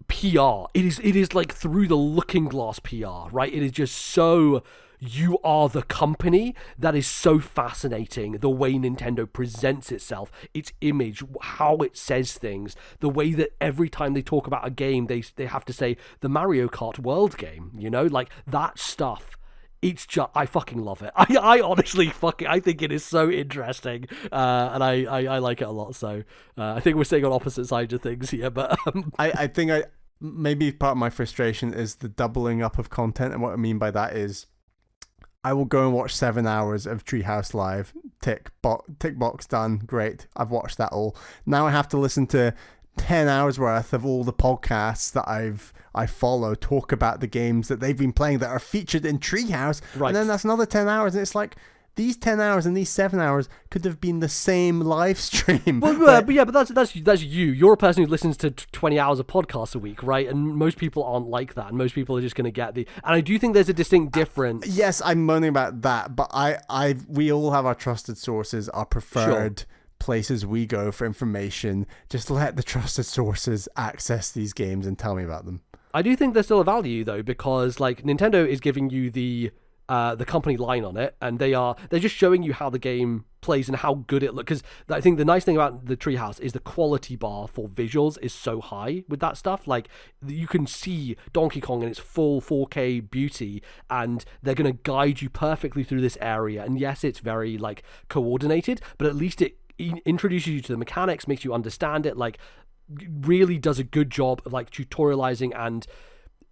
PR. It is like through the looking glass PR, right? It is just so, you are the company. That is so fascinating. The way Nintendo presents itself, its image, how it says things, the way that every time they talk about a game, they have to say the Mario Kart World game, like that stuff it's just, I fucking love it. I honestly I think it is so interesting, and I like it a lot. So I think we're staying on opposite sides of things here, but I think maybe part of my frustration is the doubling up of content, and what I mean by that is I will go and watch 7 hours of Treehouse Live, tick box done, great, I've watched that all. Now I have to listen to 10 hours worth of all the podcasts that I follow talk about the games that they've been playing that are featured in Treehouse, right. And then that's another 10 hours, and it's like these 10 hours and these 7 hours could have been the same live stream. Well, but that's you. You're a person who listens to 20 hours of podcasts a week, right? And most people aren't like that. And most people are just going to get and I do think there's a distinct difference. Yes, I'm moaning about that, but we all have our trusted sources, our preferred places we go for information. Just let the trusted sources access these games and tell me about them. I do think there's still a value though, because like Nintendo is giving you the company line on it, and they're just showing you how the game plays and how good it looks. Because I think the nice thing about the Treehouse is the quality bar for visuals is so high with that stuff. Like you can see Donkey Kong in its full 4K beauty, and they're going to guide you perfectly through this area. And yes, it's very like coordinated, but at least it introduces you to the mechanics, makes you understand it, like really does a good job of like tutorializing and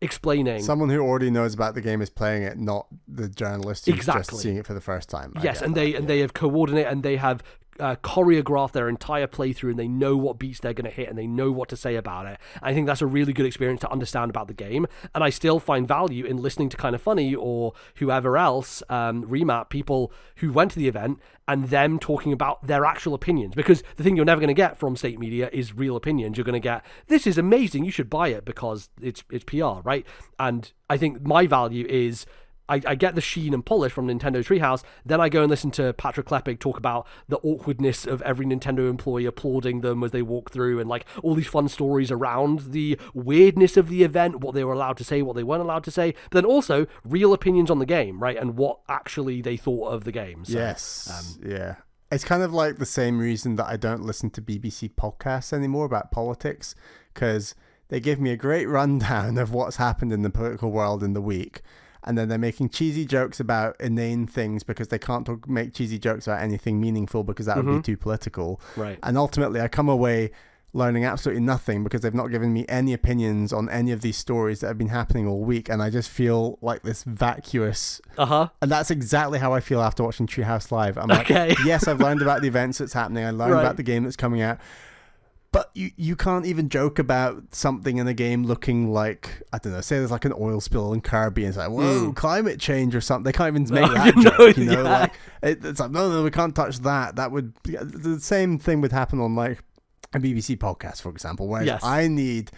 explaining. Someone who already knows about the game is playing it, not the journalist who's just seeing it for the first time. Yes, and they have coordinated, and they have choreographed their entire playthrough, and they know what beats they're going to hit, and they know what to say about it. I think that's a really good experience to understand about the game, and I still find value in listening to Kind of Funny or whoever else, Remap, people who went to the event, and them talking about their actual opinions, because the thing you're never going to get from state media is real opinions. You're going to get, this is amazing, you should buy it, because it's PR, right? And I think my value is I get the sheen and polish from Nintendo Treehouse, then I go and listen to Patrick Klepek talk about the awkwardness of every Nintendo employee applauding them as they walk through, and like all these fun stories around the weirdness of the event, what they were allowed to say, what they weren't allowed to say, but then also real opinions on the game, right? And what actually they thought of the game. So, yes. Yeah. It's kind of like the same reason that I don't listen to BBC podcasts anymore about politics, because they give me a great rundown of what's happened in the political world in the week. And then they're making cheesy jokes about inane things because they can't make cheesy jokes about anything meaningful because that would be too political. Right. And ultimately, I come away learning absolutely nothing because they've not given me any opinions on any of these stories that have been happening all week. And I just feel like this vacuous. And that's exactly how I feel after watching Treehouse Live. I'm like, yes, I've learned about the events that's happening. I learned about the game that's coming out. But you can't even joke about something in a game looking like, I don't know, say there's like an oil spill in Kirby, and it's like, whoa, climate change or something. They can't even make that joke, you know? Like, it's like, no, we can't touch that. That would, the same thing would happen on like a BBC podcast, for example, whereas I need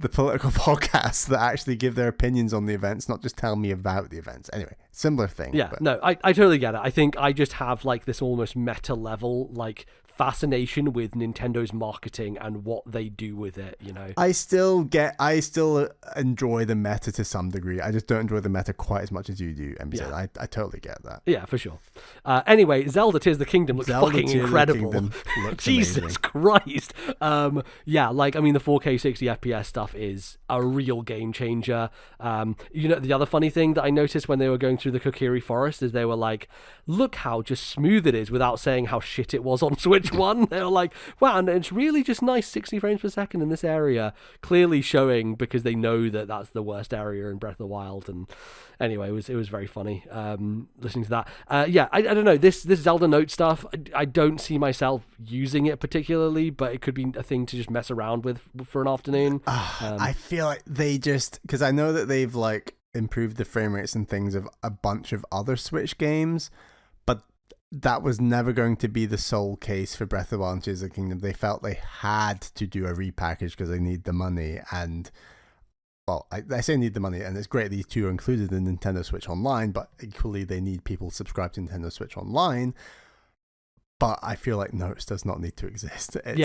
the political podcasts that actually give their opinions on the events, not just tell me about the events. Anyway, similar thing. Yeah, but. No, I totally get it. I think I just have like this almost meta level, like fascination with Nintendo's marketing and what they do with it, you know. I still enjoy the meta to some degree. I just don't enjoy the meta quite as much as you do, MZ. Yeah. I totally get that. Yeah, for sure. Anyway, Zelda Tears of the Kingdom looks fucking incredible. Looks Jesus amazing. Christ. Yeah, like, I mean, the 4K 60 FPS stuff is a real game changer. You know, the other funny thing that I noticed when they were going through the Kokiri Forest is they were like, look how just smooth it is, without saying how shit it was on Switch 1. They were like, wow, and it's really just nice 60 frames per second in this area, clearly showing because they know that that's the worst area in Breath of the Wild. And anyway, it was very funny listening to that. Yeah, I don't know, this Zelda Note stuff, I don't see myself using it particularly, but it could be a thing to just mess around with for an afternoon. I feel like they just, because I know that they've like improved the frame rates and things of a bunch of other Switch games, but that was never going to be the sole case for Breath of the Wild and Tears of the Kingdom. They felt they had to do a repackage because they need the money. And, well, I say need the money, and it's great these two are included in Nintendo Switch Online, but equally they need people subscribed to Nintendo Switch Online. But I feel like Notes does not need to exist. It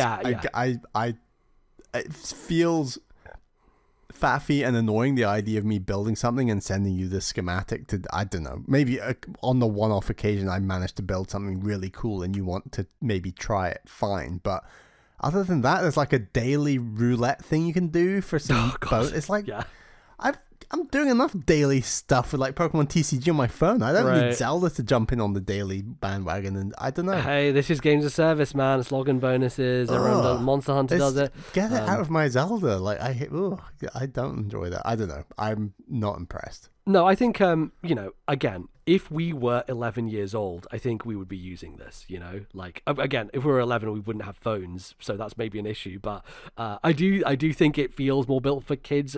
feels faffy and annoying, the idea of me building something and sending you the schematic to, I don't know, maybe on the one-off occasion I managed to build something really cool and you want to maybe try it, fine. But other than that, there's like a daily roulette thing you can do for some boat. It's like, I'm doing enough daily stuff with like Pokemon TCG on my phone. I don't Right. need Zelda to jump in on the daily bandwagon, and I don't know. Hey, this is games of service, man. It's login bonuses. Everyone does. Monster Hunter does it. Get it out of my Zelda. Like I don't enjoy that. I don't know. I'm not impressed. No, I think, again, if we were 11 years old, I think we would be using this, Like, again, if we were 11, we wouldn't have phones, so that's maybe an issue. But I do think it feels more built for kids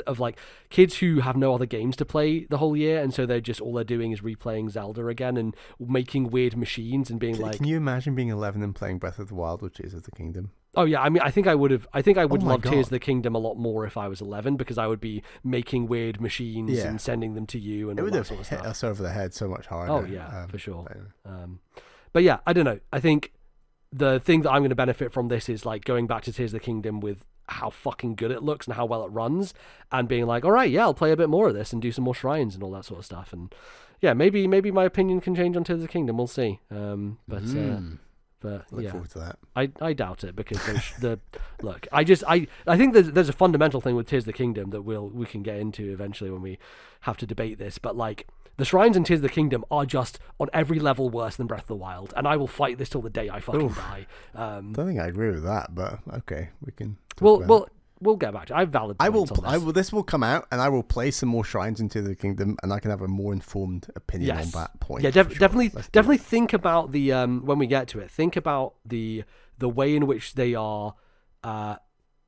who have no other games to play the whole year, and so all they're doing is replaying Zelda again and making weird machines and being like... Can you imagine being 11 and playing Breath of the Wild with Tears of the Kingdom? Oh yeah, I mean, I think I would love God. Tears of the Kingdom a lot more if I was 11, because I would be making weird machines and sending them to you and all that sort of stuff. It would have hit us over the head so much harder. Oh yeah, for sure. But yeah, I don't know. I think the thing that I'm going to benefit from this is like going back to Tears of the Kingdom with how fucking good it looks and how well it runs, and being like, all right, yeah, I'll play a bit more of this and do some more shrines and all that sort of stuff. And yeah, maybe my opinion can change on Tears of the Kingdom. We'll see. But Look forward to that. I doubt it, because I think there's a fundamental thing with Tears of the Kingdom that we can get into eventually when we have to debate this. But like, the shrines in Tears of the Kingdom are just on every level worse than Breath of the Wild, and I will fight this till the day I fucking die. Don't think I agree with that, but okay, we can. We'll get back to it. I have valid points on this. This will come out, and I will play some more shrines into the kingdom, and I can have a more informed opinion on that point. Yeah, definitely think about the when we get to it. Think about the way in which they are.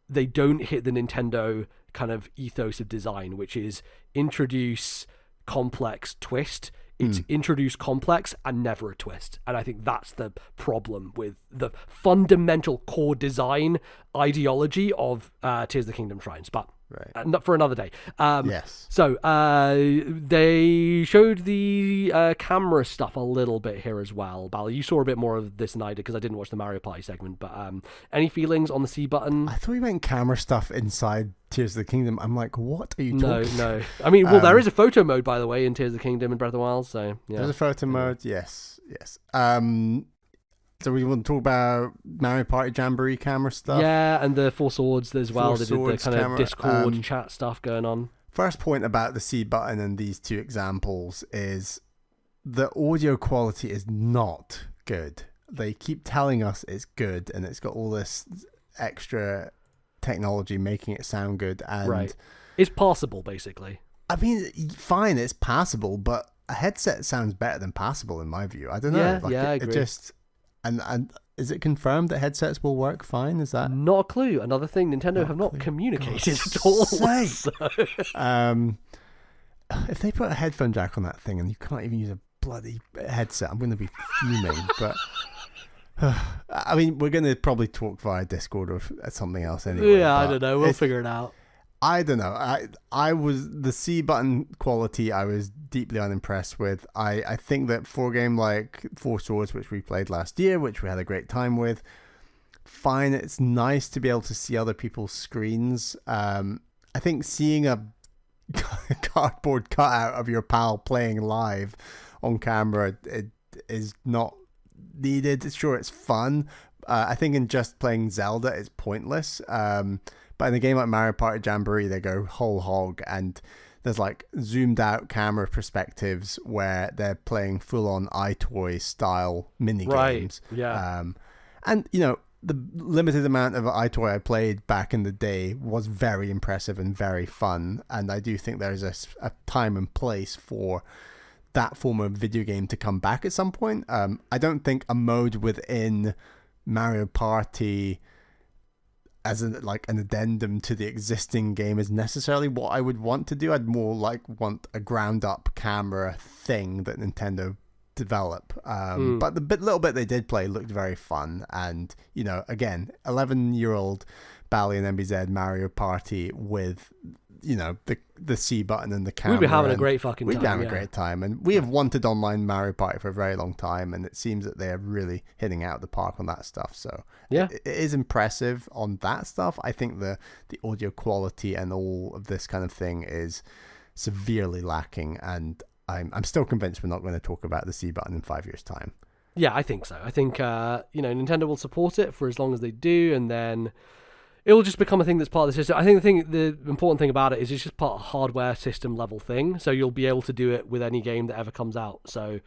They don't hit the Nintendo kind of ethos of design, which is introduce complex, twist. It's introduce complex and never a twist. And I think that's the problem with the fundamental core design ideology of Tears of the Kingdom shrines. But not for another day. Yes. So they showed the camera stuff a little bit here as well. Bally, you saw a bit more of this than I did because I didn't watch the Mario Party segment. But any feelings on the C button? I thought you meant camera stuff inside Tears of the Kingdom. I'm like, what are you talking? No. I mean, well, there is a photo mode, by the way, in Tears of the Kingdom and Breath of the Wild. So yeah, there's a photo mode. Yes. So we want to talk about Mario Party Jamboree camera stuff. Yeah, and the Four Swords as well. They did the kind camera, of Discord chat stuff going on. First point about the C button and these two examples is the audio quality is not good. They keep telling us it's good, and it's got all this extra technology making it sound good. And it's passable, basically. I mean, fine, it's passable, but a headset sounds better than passable in my view. I don't know. I agree. It just... And is it confirmed that headsets will work fine? Is that not a clue? Another thing Nintendo have not communicated at all. So. If they put a headphone jack on that thing and you can't even use a bloody headset, I'm going to be fuming. But I mean, we're going to probably talk via Discord or something else anyway. Yeah, I don't know. We'll figure it out. I don't know. I was the C button quality. I was deeply unimpressed with. I think that for a game like Four Swords, which we played last year, which we had a great time with, fine. It's nice to be able to see other people's screens. I think seeing a cardboard cutout of your pal playing live on camera it is not needed. Sure, it's fun. I think in just playing Zelda, it's pointless. But in a game like Mario Party Jamboree, they go whole hog, and there's like zoomed out camera perspectives where they're playing full on iToy style mini games. Yeah. And the limited amount of iToy I played back in the day was very impressive and very fun. And I do think there's a time and place for that form of video game to come back at some point. I don't think a mode within Mario Party as an addendum to the existing game is necessarily what I would want to do. I'd more want a ground up camera thing that Nintendo develop. But the little bit they did play looked very fun. And, again, 11-year-old Bally and MBZ Mario Party with, the C button and the camera. We'd be having a great fucking time. We'd be having a great time. And we have wanted online Mario Party for a very long time. And it seems that they're really hitting out of the park on that stuff. So yeah, it is impressive on that stuff. I think the audio quality and all of this kind of thing is severely lacking. And I'm still convinced we're not going to talk about the C button in 5 years' time. Yeah, I think so. I think, Nintendo will support it for as long as they do. And then it will just become a thing that's part of the system. I think the important thing about it is it's just part of hardware system level thing. So you'll be able to do it with any game that ever comes out. So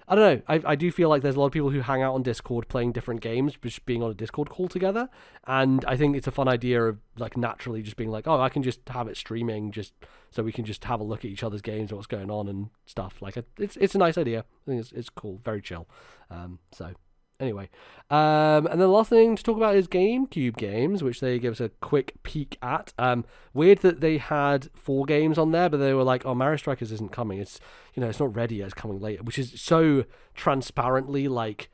I don't know. I do feel like there's a lot of people who hang out on Discord playing different games, just being on a Discord call together. And I think it's a fun idea of like naturally just being like, oh, I can just have it streaming just so we can just have a look at each other's games and what's going on and stuff. Like it's a nice idea. I think it's cool, very chill. So. Anyway, and then the last thing to talk about is GameCube games, which they gave us a quick peek at. Weird that they had 4 games on there, but they were like, "Oh, Mario Strikers isn't coming. It's it's not ready yet. It's coming later," which is so transparently like,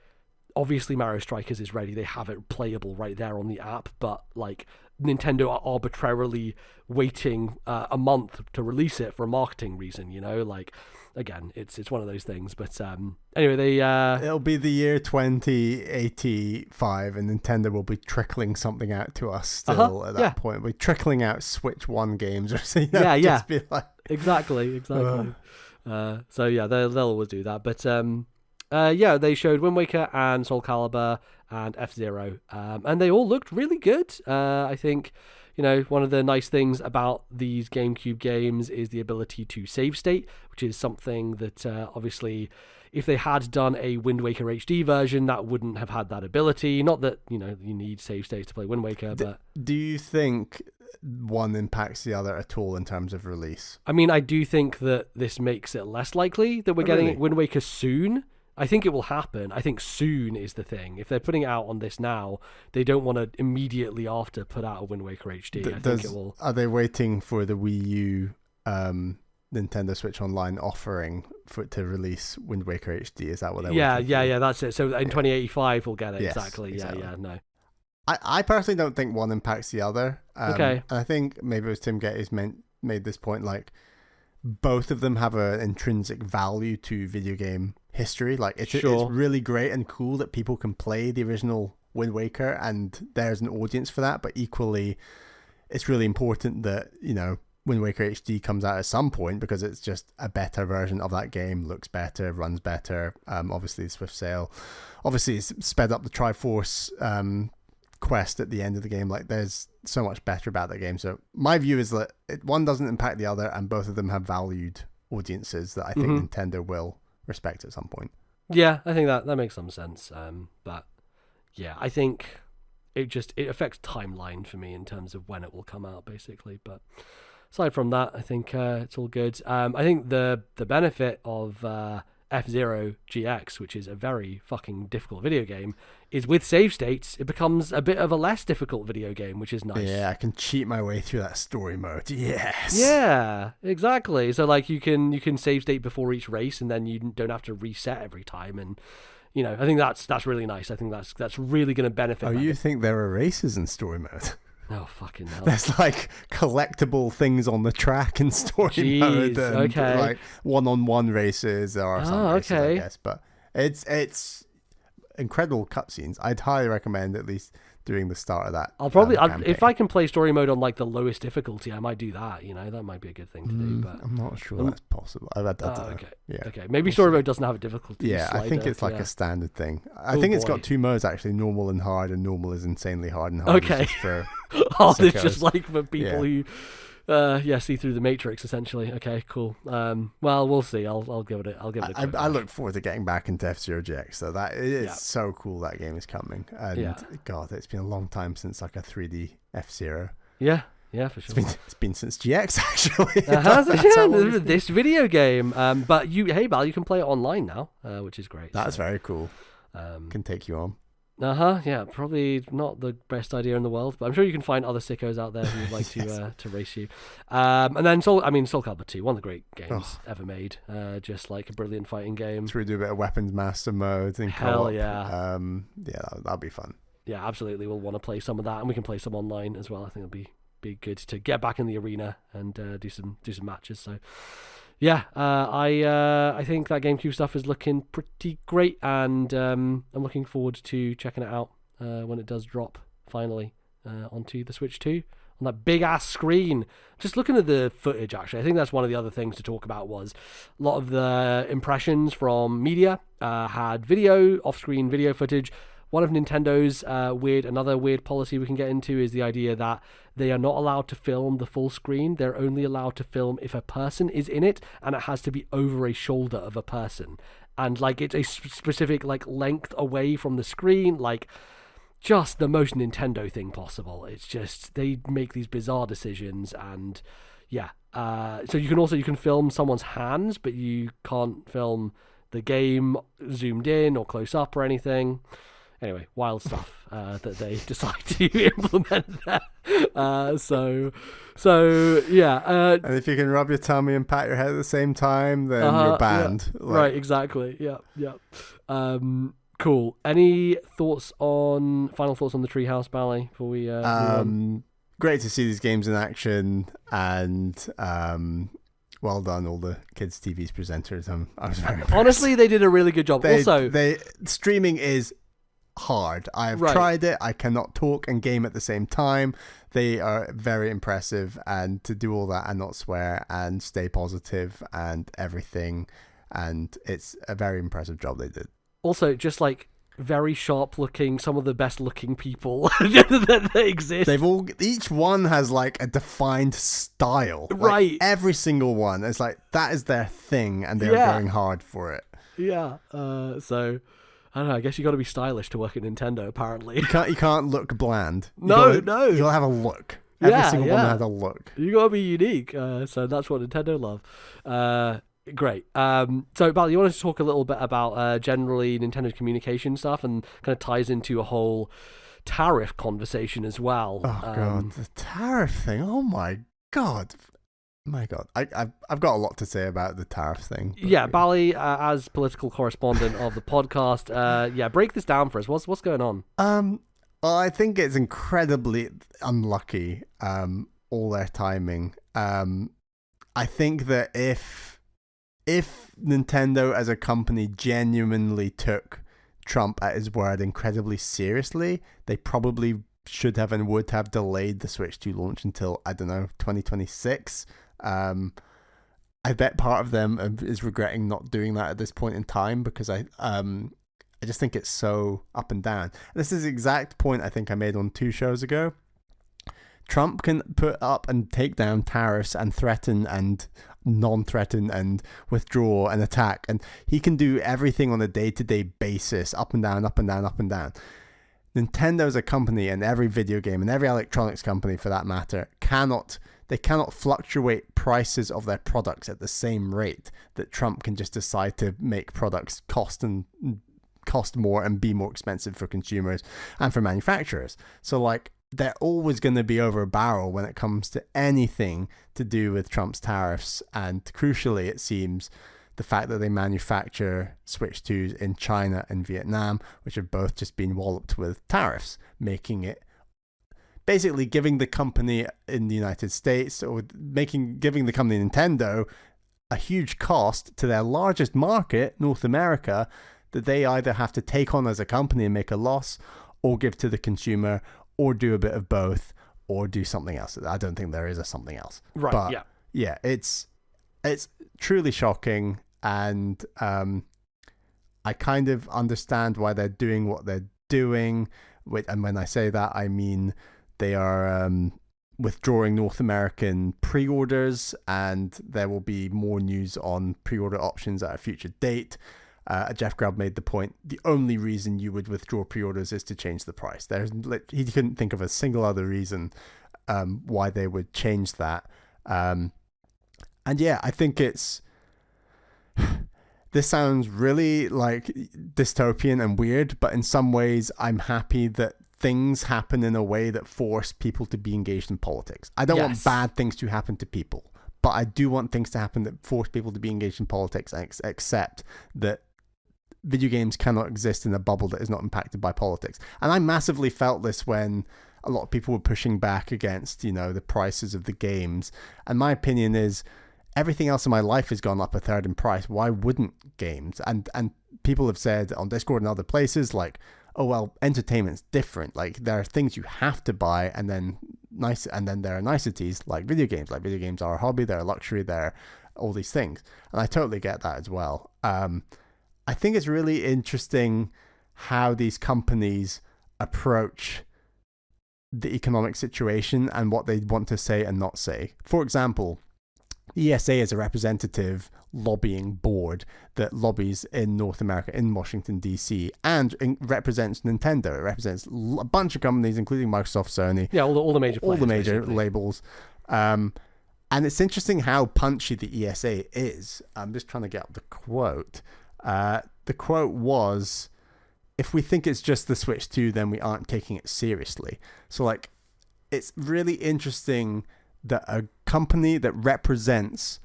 obviously Mario Strikers is ready. They have it playable right there on the app, but like Nintendo are arbitrarily waiting a month to release it for a marketing reason. Like. Again, it's one of those things, but anyway, it'll be the year 2085, and Nintendo will be trickling something out to us still at that point. We're trickling out Switch 1 games or something. Just be like... exactly. So yeah, they'll always do that. But they showed Wind Waker and Soul Calibur and F-Zero, and they all looked really good. I think. One of the nice things about these GameCube games is the ability to save state, which is something that obviously, if they had done a Wind Waker HD version, that wouldn't have had that ability. Not that, you need save states to play Wind Waker, but... Do you think one impacts the other at all in terms of release? I mean, I do think that this makes it less likely that we're getting Wind Waker soon. I think it will happen. I think soon is the thing. If they're putting it out on this now, they don't want to immediately after put out a Wind Waker HD. I think it will. Are they waiting for the Wii U Nintendo Switch Online offering to release Wind Waker HD? Is that what they're waiting for? Yeah, that's it. So in 2085 we'll get it. Yes, exactly. Yeah, no. I personally don't think one impacts the other. Okay. And I think maybe it was Tim Geddes made this point, like both of them have an intrinsic value to video game history. Like it's really great and cool that people can play the original Wind Waker and there's an audience for that, but equally it's really important that Wind Waker HD comes out at some point because it's just a better version of that game, looks better, runs better. Obviously Swift Sail it's sped up the Triforce quest at the end of the game. Like there's so much better about that game. So my view is that one doesn't impact the other and both of them have valued audiences that I think Nintendo will respect at some point. Yeah, I think that makes some sense. But yeah, I think it affects timeline for me in terms of when it will come out, basically. But aside from that, I think it's all good. I think the benefit of F-Zero GX, which is a very fucking difficult video game, is with save states, it becomes a bit of a less difficult video game, which is nice. Yeah, I can cheat my way through that story mode. Yes. Yeah, exactly. So like you can save state before each race, and then you don't have to reset every time. And I think that's really nice. I think that's really going to benefit. Oh, you think there are races in story mode? Oh, fucking hell. There's like collectible things on the track in story mode. And okay. Like one-on-one races or some races, I guess. But it's incredible cutscenes. I'd highly recommend at least doing the start of that. I'll probably, if I can play story mode on like the lowest difficulty, I might do that. That might be a good thing to do. But I'm not sure that's possible. I don't know. Okay. Yeah. Okay. Maybe story mode doesn't have a difficulty. Yeah, slider. I think it's like a standard thing. I think it's got 2 modes actually: normal and hard. And normal is insanely hard, and hard is just for it's just like for people who see through the Matrix, essentially. Okay, cool. Well, we'll see. I'll give it a I look forward to getting back into F-Zero GX. So that it is so cool that game is coming. And God, it's been a long time since like a 3D F-Zero. Yeah, for sure. It's been since GX actually. This video game. But Bal, you can play it online now, which is great. That's very cool. Can take you on. Yeah, probably not the best idea in the world, but I'm sure you can find other sickos out there who would like to race you. And then Soul Calibur 2, one of the great games ever made. Just like a brilliant fighting game. Should we do a bit of Weapons Master mode and Hell co-op? Yeah. That'll be fun. Yeah, absolutely. We'll want to play some of that, and we can play some online as well. I think it'll be good to get back in the arena and do some matches. So. Yeah, I think that GameCube stuff is looking pretty great, and I'm looking forward to checking it out when it does drop finally onto the Switch 2 on that big ass screen. Just looking at the footage, actually, I think that's one of the other things to talk about. Was a lot of the impressions from media had video, off-screen video footage, one of Nintendo's another weird policy we can get into is the idea that they are not allowed to film the full screen. They're only allowed to film if a person is in it, and it has to be over a shoulder of a person. And like it's a specific like length away from the screen, like just the most Nintendo thing possible. It's just they make these bizarre decisions, and yeah. So you can film someone's hands, but you can't film the game zoomed in or close up or anything. Anyway, wild stuff that they decide to implement there. So yeah. And if you can rub your tummy and pat your head at the same time, then you're banned. Yeah. Right, exactly. Yeah. Cool. Any final thoughts on the Treehouse Ballet before we move on? Great to see these games in action, and well done all the kids TV's presenters. I was very impressed. Honestly, they did a really good job. Streaming is hard. I have tried it. I cannot talk and game at the same time. They are very impressive, and to do all that and not swear and stay positive and everything, and it's a very impressive job they did. Also, just like very sharp looking, some of the best looking people that exist. Each one has like a defined style. Right. Like, every single one. It's like that is their thing, and they're going hard for it. Yeah. So I don't know, I guess you got to be stylish to work at Nintendo, apparently. You can't look bland. No. You'll have a look. Every single one has a look. You got to be unique. So that's what Nintendo love. Great. So, Bal, you wanted to talk a little bit about generally Nintendo's communication stuff, and kind of ties into a whole tariff conversation as well. Oh god, the tariff thing. Oh my god. I've got a lot to say about the tariff thing. Yeah, Bally, as political correspondent of the podcast, break this down for us. What's going on? I think it's incredibly unlucky. All their timing. I think that if Nintendo as a company genuinely took Trump at his word incredibly seriously, they probably should have and would have delayed the Switch 2 launch until, I don't know, 2026. I bet part of them is regretting not doing that at this point in time, because I just think it's so up and down. This is the exact point I think I made on 2 shows ago. Trump can put up and take down tariffs and threaten and non-threaten and withdraw and attack, and he can do everything on a day-to-day basis, up and down, up and down, up and down. Nintendo as a company, and every video game and every electronics company for that matter, cannot fluctuate prices of their products at the same rate that Trump can just decide to make products cost more and be more expensive for consumers and for manufacturers. So like, they're always going to be over a barrel when it comes to anything to do with Trump's tariffs. And crucially, it seems the fact that they manufacture Switch 2s in China and Vietnam, which have both just been walloped with tariffs, making it basically giving the company in the United States, or giving the company Nintendo a huge cost to their largest market, North America, that they either have to take on as a company and make a loss, or give to the consumer, or do a bit of both, or do something else. I don't think there is a something else. Right, but yeah, it's truly shocking, and I kind of understand why they're doing what they're doing. And when I say that, I mean they are withdrawing North American pre-orders, and there will be more news on pre-order options at a future date. Jeff Grubb made the point, the only reason you would withdraw pre-orders is to change the price. He couldn't think of a single other reason why they would change that. And yeah, I think this sounds really like dystopian and weird, but in some ways I'm happy that things happen in a way that force people to be engaged in politics. I don't want bad things to happen to people, but I do want things to happen that force people to be engaged in politics and accept that video games cannot exist in a bubble that is not impacted by politics. And I massively felt this when a lot of people were pushing back against, the prices of the games. And my opinion is, everything else in my life has gone up a third in price. Why wouldn't games? And people have said on Discord and other places, like, oh, well, entertainment's different. Like, there are things you have to buy, and then there are niceties like video games. Like, video games are a hobby, they're a luxury, they're all these things. And I totally get that as well. I think it's really interesting how these companies approach the economic situation and what they want to say and not say. For example, ESA is a representative lobbying board that lobbies in North America, in Washington, D.C., and represents Nintendo. It represents a bunch of companies, including Microsoft, Sony. Yeah, all the major players, all the major basically. labels. And it's interesting how punchy the ESA is. I'm just trying to get up the quote. The quote was, if we think it's just the Switch 2, then we aren't taking it seriously. So, like, it's really interesting that a company that represents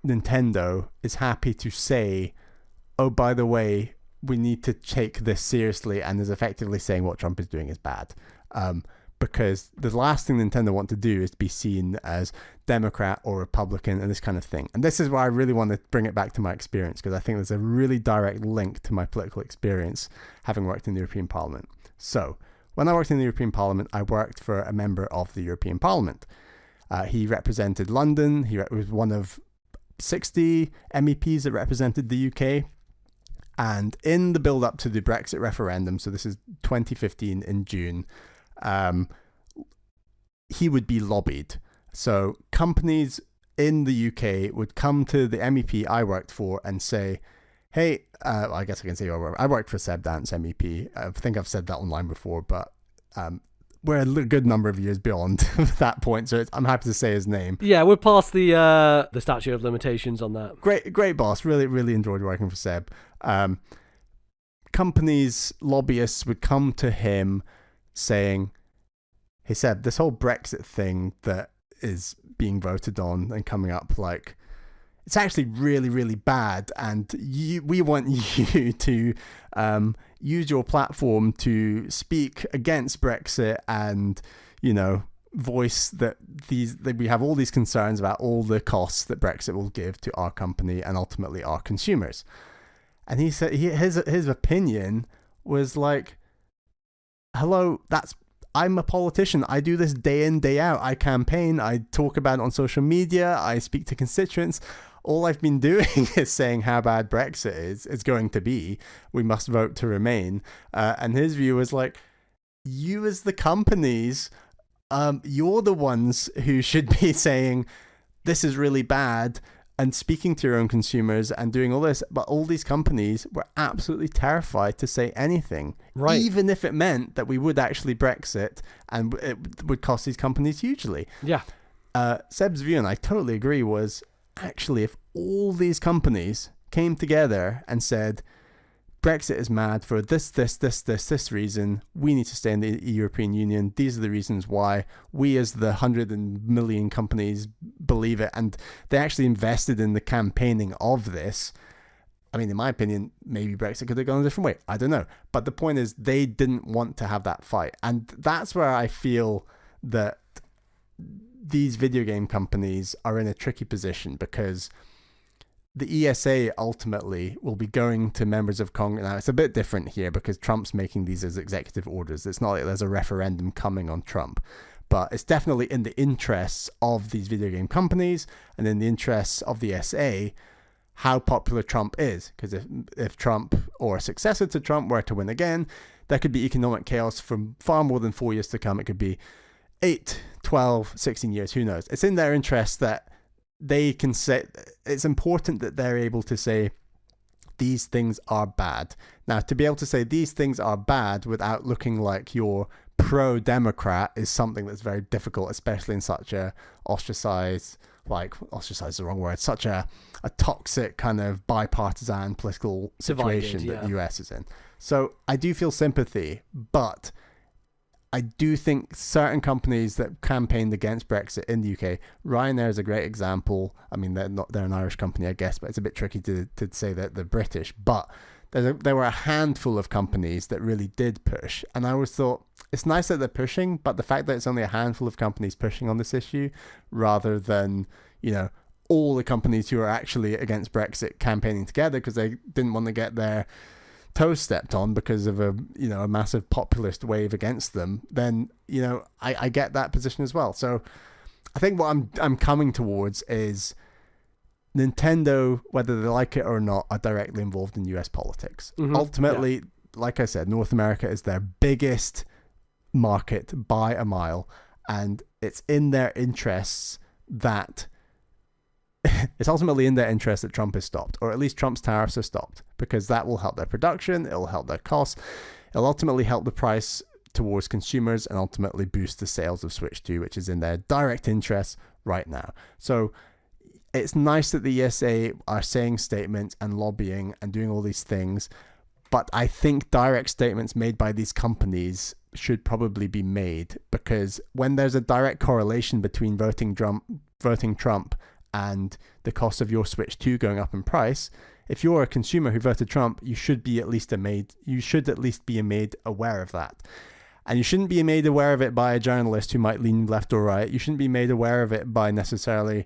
Nintendo is happy to say, oh, by the way, we need to take this seriously, and is effectively saying what Trump is doing is bad. Because the last thing Nintendo want to do is to be seen as Democrat or Republican and this kind of thing. And this is why I really want to bring it back to my experience, because I think there's a really direct link to my political experience having worked in the European Parliament. So, when I worked in the European Parliament, I worked for a member of the European Parliament. He represented London. He was one of 60 MEPs that represented the UK. And in the build-up to the Brexit referendum, so this is 2015 in June, he would be lobbied. So companies in the UK would come to the MEP I worked for and say, hey, I guess I can say I worked for Seb Dance MEP. I think I've said that online before, but we're a good number of years beyond that point, so I'm happy to say his name. Yeah, we're past the statute of limitations on that. Great boss. Really enjoyed working for Seb. Companies, lobbyists would come to him saying, hey Seb, this whole Brexit thing that is being voted on and coming up, like, it's actually really bad, and we want you to use your platform to speak against Brexit and, you know, voice that we have all these concerns about all the costs that Brexit will give to our company and ultimately our consumers. And he said his opinion was like, hello, I'm a politician. I do this day in, day out. I campaign. I talk about it on social media. I speak to constituents. All I've been doing is saying how bad Brexit is going to be. We must vote to remain. And his view was like, you as the companies, you're the ones who should be saying this is really bad and speaking to your own consumers and doing all this. But all these companies were absolutely terrified to say anything, right? Even if it meant that we would actually Brexit and it would cost these companies hugely. Yeah. Seb's view, and I totally agree, was actually if all these companies came together and said, Brexit is mad for this reason, we need to stay in the European Union, these are the reasons why, we as the 100 million companies believe it, and they actually invested in the campaigning of this. I mean, in my opinion, maybe Brexit could have gone a different way. I don't know. But the point is, they didn't want to have that fight. And that's where I feel that these video game companies are in a tricky position, because the ESA ultimately will be going to members of Congress. Now, it's a bit different here because Trump's making these as executive orders. It's not like there's a referendum coming on Trump, but it's definitely in the interests of these video game companies and in the interests of the ESA how popular Trump is. Because if Trump or a successor to Trump were to win again, there could be economic chaos for far more than 4 years to come. It could be 8, 12, 16 years, who knows? It's in their interest that they can say, it's important that they're able to say these things are bad. Now, to be able to say these things are bad without looking like you're pro-Democrat is something that's very difficult, especially in such a ostracized is the wrong word, such a toxic kind of bipartisan political situation that the US is in. So I do feel sympathy, but I do think certain companies that campaigned against Brexit in the UK, Ryanair is a great example. I mean, they're an Irish company, I guess, but it's a bit tricky to say that they're British. But there were a handful of companies that really did push. And I always thought, it's nice that they're pushing, but the fact that it's only a handful of companies pushing on this issue, rather than, you know, all the companies who are actually against Brexit campaigning together because they didn't want to get their toes stepped on because of a massive populist wave against them, then, you know, I get that position as well. So I think what I'm coming towards is Nintendo, whether they like it or not, are directly involved in US politics. Ultimately, like I said, North America is their biggest market by a mile, and it's in their interests that it's ultimately in their interest that Trump is stopped, or at least Trump's tariffs are stopped, because that will help their production, it'll help their costs, it'll ultimately help the price towards consumers, and ultimately boost the sales of Switch 2, which is in their direct interest right now. So it's nice that the ESA are saying statements and lobbying and doing all these things, but I think direct statements made by these companies should probably be made, because when there's a direct correlation between voting Trump and the cost of your Switch 2 going up in price, if you're a consumer who voted Trump, you should at least be made aware of that. And you shouldn't be made aware of it by a journalist who might lean left or right. You shouldn't be made aware of it by necessarily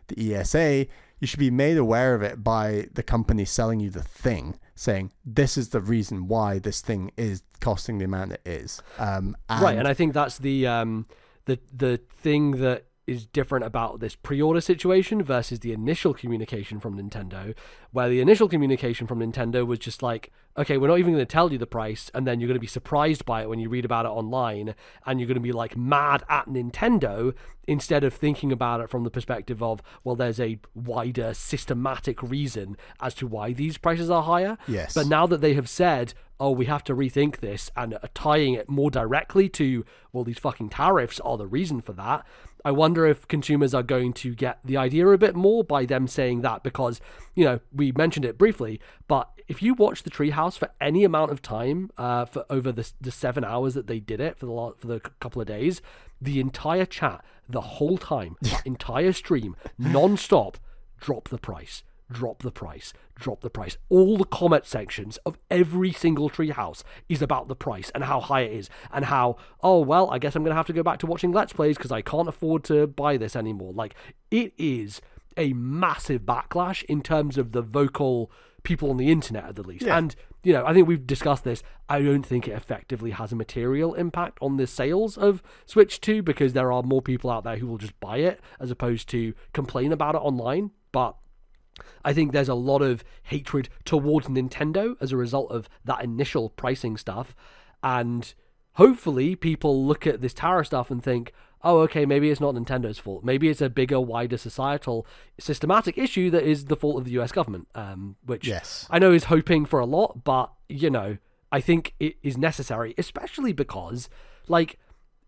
the ESA. You should be made aware of it by the company selling you the thing, saying this is the reason why this thing is costing the amount it is. Right, and I think that's the thing that is different about this pre-order situation versus the initial communication from Nintendo, where the initial communication from Nintendo was just like, okay, we're not even going to tell you the price, and then you're going to be surprised by it when you read about it online, and you're going to be like mad at Nintendo, instead of thinking about it from the perspective of, well, there's a wider systematic reason as to why these prices are higher. Yes. But now that they have said, oh, we have to rethink this, and are tying it more directly to, well, these fucking tariffs are the reason for that, I wonder if consumers are going to get the idea a bit more by them saying that, because, you know, we mentioned it briefly, but if you watch the Treehouse for any amount of time, for over the 7 hours that they did it for the couple of days, the entire chat, the whole time, entire stream, non-stop, drop the price. Drop the price, drop the price. All the comment sections of every single Treehouse is about the price and how high it is, and how, oh, well, I guess I'm going to have to go back to watching Let's Plays because I can't afford to buy this anymore. Like, it is a massive backlash in terms of the vocal people on the internet, at the least. Yeah. And, you know, I think we've discussed this. I don't think it effectively has a material impact on the sales of Switch 2, because there are more people out there who will just buy it as opposed to complain about it online. But I think there's a lot of hatred towards Nintendo as a result of that initial pricing stuff. And hopefully people look at this tariff stuff and think, oh, okay, maybe it's not Nintendo's fault. Maybe it's a bigger, wider societal, systematic issue that is the fault of the US government, which yes, I know is hoping for a lot, but, you know, I think it is necessary, especially because, like,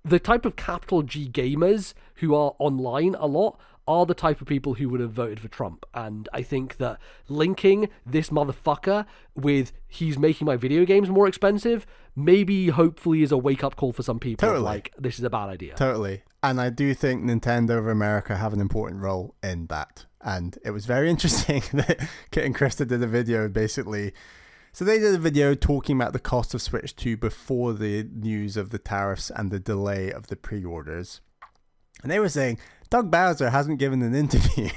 the type of capital G gamers who are online a lot are the type of people who would have voted for Trump. And I think that linking this motherfucker with he's making my video games more expensive, maybe hopefully is a wake-up call for some people. Totally. Like, this is a bad idea. Totally. And I do think Nintendo of America have an important role in that. And it was very interesting that Kit and Krista did a video basically. So they did a video talking about the cost of Switch 2 before the news of the tariffs and the delay of the pre-orders. And they were saying, Doug Bowser hasn't given an interview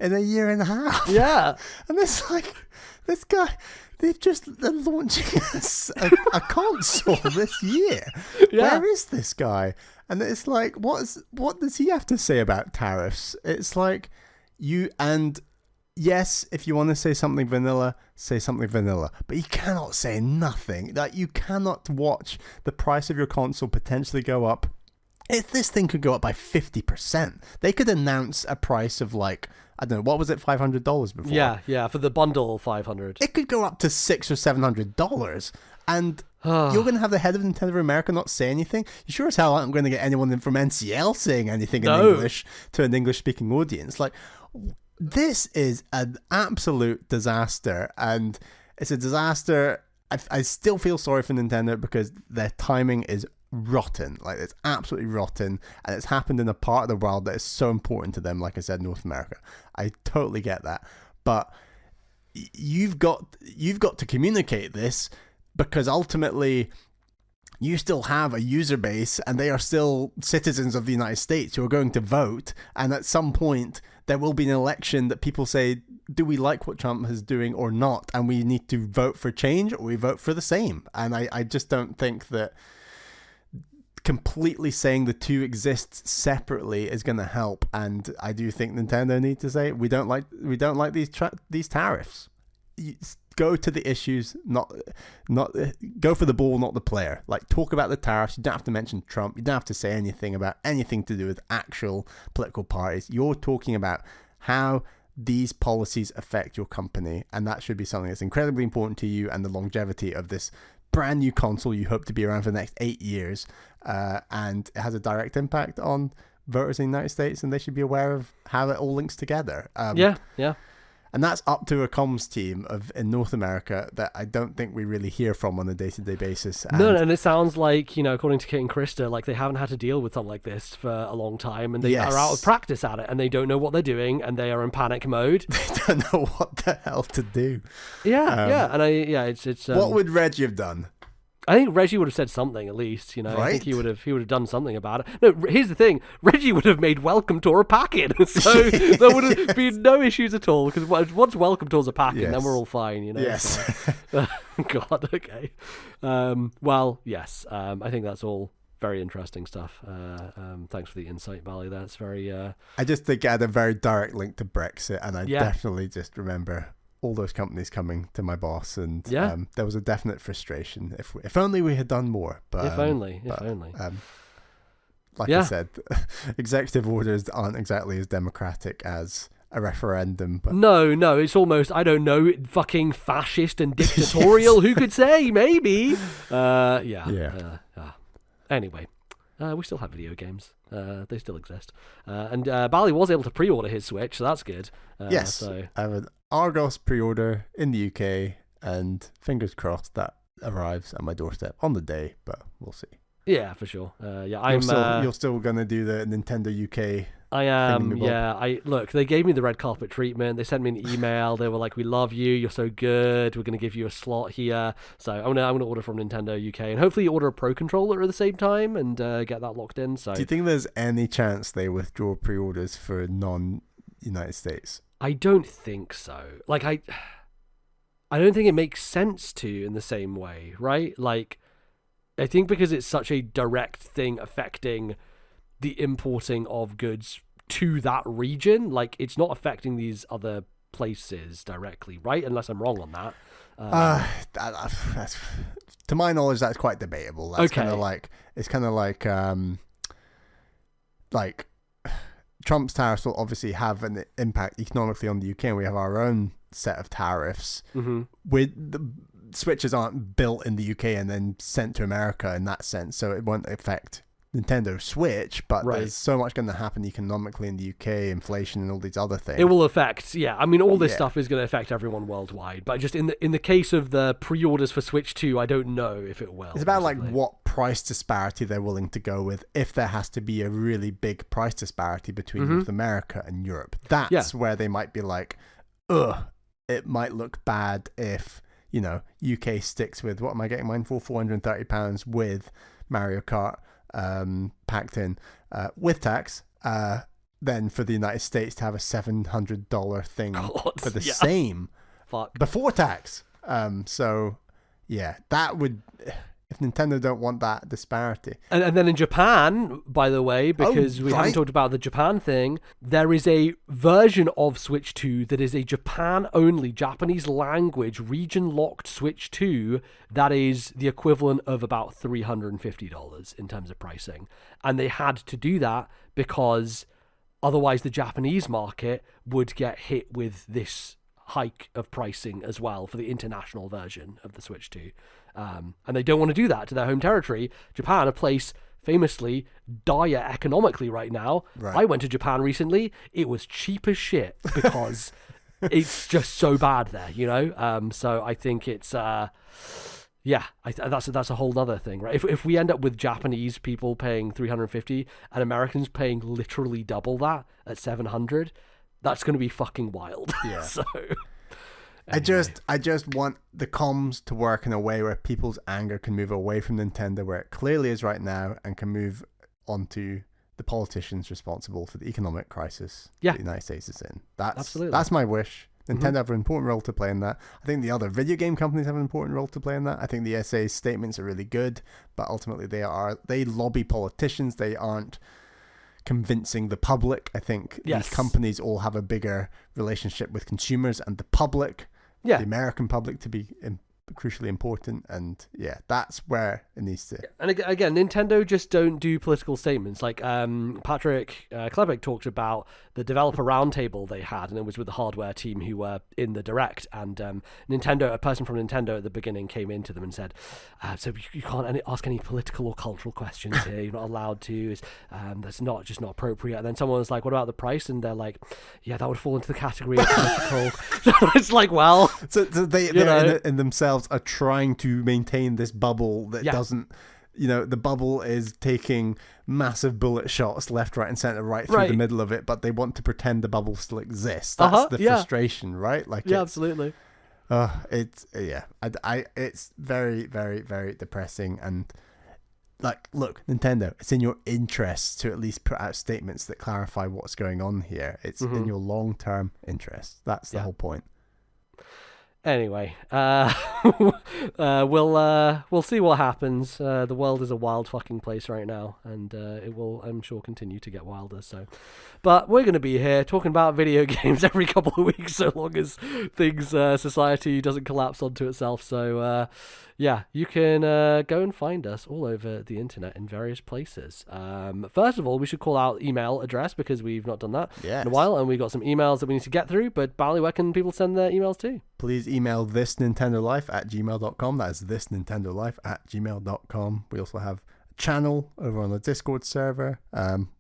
in a year and a half. Yeah. And it's like, this guy, they're launching a console this year. Yeah. Where is this guy? And it's like, what does he have to say about tariffs? It's like, yes, if you want to say something vanilla, say something vanilla. But you cannot say nothing. Like, you cannot watch the price of your console potentially go up. If this thing could go up by 50%, they could announce a price of, like, I don't know, what was it, $500 before? Yeah, for the bundle, $500. It could go up to $600 or $700, and you're going to have the head of Nintendo of America not say anything? You sure as hell aren't going to get anyone from NCL saying anything in English to an English-speaking audience. Like, this is an absolute disaster, and it's a disaster. I still feel sorry for Nintendo because their timing is rotten. Like, it's absolutely rotten, and it's happened in a part of the world that is so important to them. Like I said, North America. I totally get that, but you've got to communicate this, because ultimately you still have a user base, and they are still citizens of the United States who are going to vote, and at some point there will be an election that people say, do we like what Trump is doing or not, and we need to vote for change, or we vote for the same. And I just don't think that completely saying the two exist separately is going to help, and I do think Nintendo need to say we don't like these tariffs. Go to the issues, not go for the ball, not the player. Like, talk about the tariffs. You don't have to mention Trump. You don't have to say anything about anything to do with actual political parties. You're talking about how these policies affect your company, and that should be something that's incredibly important to you and the longevity of this brand new console you hope to be around for the next 8 years, and it has a direct impact on voters in the United States, and they should be aware of how it all links together. Yeah. And that's up to a comms team in North America that I don't think we really hear from on a day-to-day basis. And it sounds like, according to Kit and Krista, like they haven't had to deal with something like this for a long time, and they are out of practice at it, and they don't know what they're doing, and they are in panic mode. They don't know what the hell to do. It's what would Reggie have done? I think Reggie would have said something at least, Right? I think he would have done something about it. No, here's the thing: Reggie would have made Welcome Tour a pack-in, so there would have been no issues at all. Because once Welcome Tour's a pack-in, then we're all fine, Yes. So. God, okay. Well, yes. I think that's all very interesting stuff. Thanks for the insight, Bally. That's very. I just think it had a very direct link to Brexit, and I definitely just remember all those companies coming to my boss, and there was a definite frustration. If only we had done more. But if only. I said, executive orders aren't exactly as democratic as a referendum. But no, it's almost, I don't know, fucking fascist and dictatorial. Who could say? Maybe. Anyway. We still have video games. They still exist. And Bally was able to pre-order his Switch, so that's good. Yes. So. I have an Argos pre-order in the UK, and fingers crossed that arrives at my doorstep on the day, but we'll see. Yeah, for sure. You're still going to do the Nintendo UK. I am, look, they gave me the red carpet treatment. They sent me an email. They were like, we love you. You're so good. We're going to give you a slot here. So I'm gonna order from Nintendo UK, and hopefully order a Pro Controller at the same time and get that locked in. So, do you think there's any chance they withdraw pre-orders for non-United States? I don't think so. Like, I don't think it makes sense to in the same way, right? Like, I think because it's such a direct thing affecting the importing of goods to that region, like, it's not affecting these other places directly, right? Unless I'm wrong on that. That's, to my knowledge, that's quite debatable. That's kind of like, it's kind of like Trump's tariffs will obviously have an impact economically on the UK, and we have our own set of tariffs. Mm-hmm. With the Switches aren't built in the UK and then sent to America in that sense, so it won't affect Nintendo Switch, but there's so much going to happen economically in the UK, inflation and all these other things. It will affect, all this stuff is going to affect everyone worldwide, but just in the case of the pre-orders for Switch 2, I don't know if it will. It's about like what price disparity they're willing to go with, if there has to be a really big price disparity between North America and Europe. That's where they might be like, it might look bad if, UK sticks with, what am I getting mine for? £430 with Mario Kart packed in with tax, then for the United States to have a $700 thing for the same before tax. So that would, if Nintendo don't want that disparity. And then in Japan, by the way, because we haven't talked about the Japan thing, there is a version of Switch 2 that is a Japan-only, Japanese language, region-locked Switch 2 that is the equivalent of about $350 in terms of pricing. And they had to do that because otherwise the Japanese market would get hit with this hike of pricing as well for the international version of the Switch 2. And they don't want to do that to their home territory. Japan, a place famously dire economically right now. Right. I went to Japan recently. It was cheap as shit because it's just so bad there, So I think it's, that's a whole other thing, right? If we end up with Japanese people paying $350 and Americans paying literally double that at $700, that's going to be fucking wild. Yeah. So... Anyway. I just want the comms to work in a way where people's anger can move away from Nintendo, where it clearly is right now, and can move onto the politicians responsible for the economic crisis the United States is in. Absolutely. That's my wish. Nintendo have an important role to play in that. I think the other video game companies have an important role to play in that. I think the ESA's statements are really good, but ultimately they lobby politicians. They aren't convincing the public. I think these companies all have a bigger relationship with consumers and the public, the American public, to be crucially important, and that's where it needs to. And again, Nintendo just don't do political statements. Like Patrick Klebeck talked about the developer roundtable they had, and it was with the hardware team who were in the direct, and a person from Nintendo at the beginning came into them and said, so you can't ask any political or cultural questions here, you're not allowed to, that's not appropriate. And then someone was like, what about the price? And they're like, yeah, that would fall into the category of political. So it's like, well, so they in themselves are trying to maintain this bubble that doesn't, the bubble is taking massive bullet shots left, right, and center right through the middle of it, but they want to pretend the bubble still exists. That's the frustration, right? Like, absolutely. It's it's very, very, very depressing. And like, look, Nintendo, it's in your interest to at least put out statements that clarify what's going on here. It's in your long-term interest. That's the whole point. Anyway, we'll see what happens. The world is a wild fucking place right now, and it will, I'm sure, continue to get wilder. So, but we're going to be here talking about video games every couple of weeks, so long as society doesn't collapse onto itself. So, you can go and find us all over the internet in various places. First of all, we should call out email address, because we've not done that in a while, and we've got some emails that we need to get through. But Bally, where can people send their emails to? Please email ThisNintendoLife@gmail.com. That is ThisNintendoLife@gmail.com. We also have a channel over on the Discord server.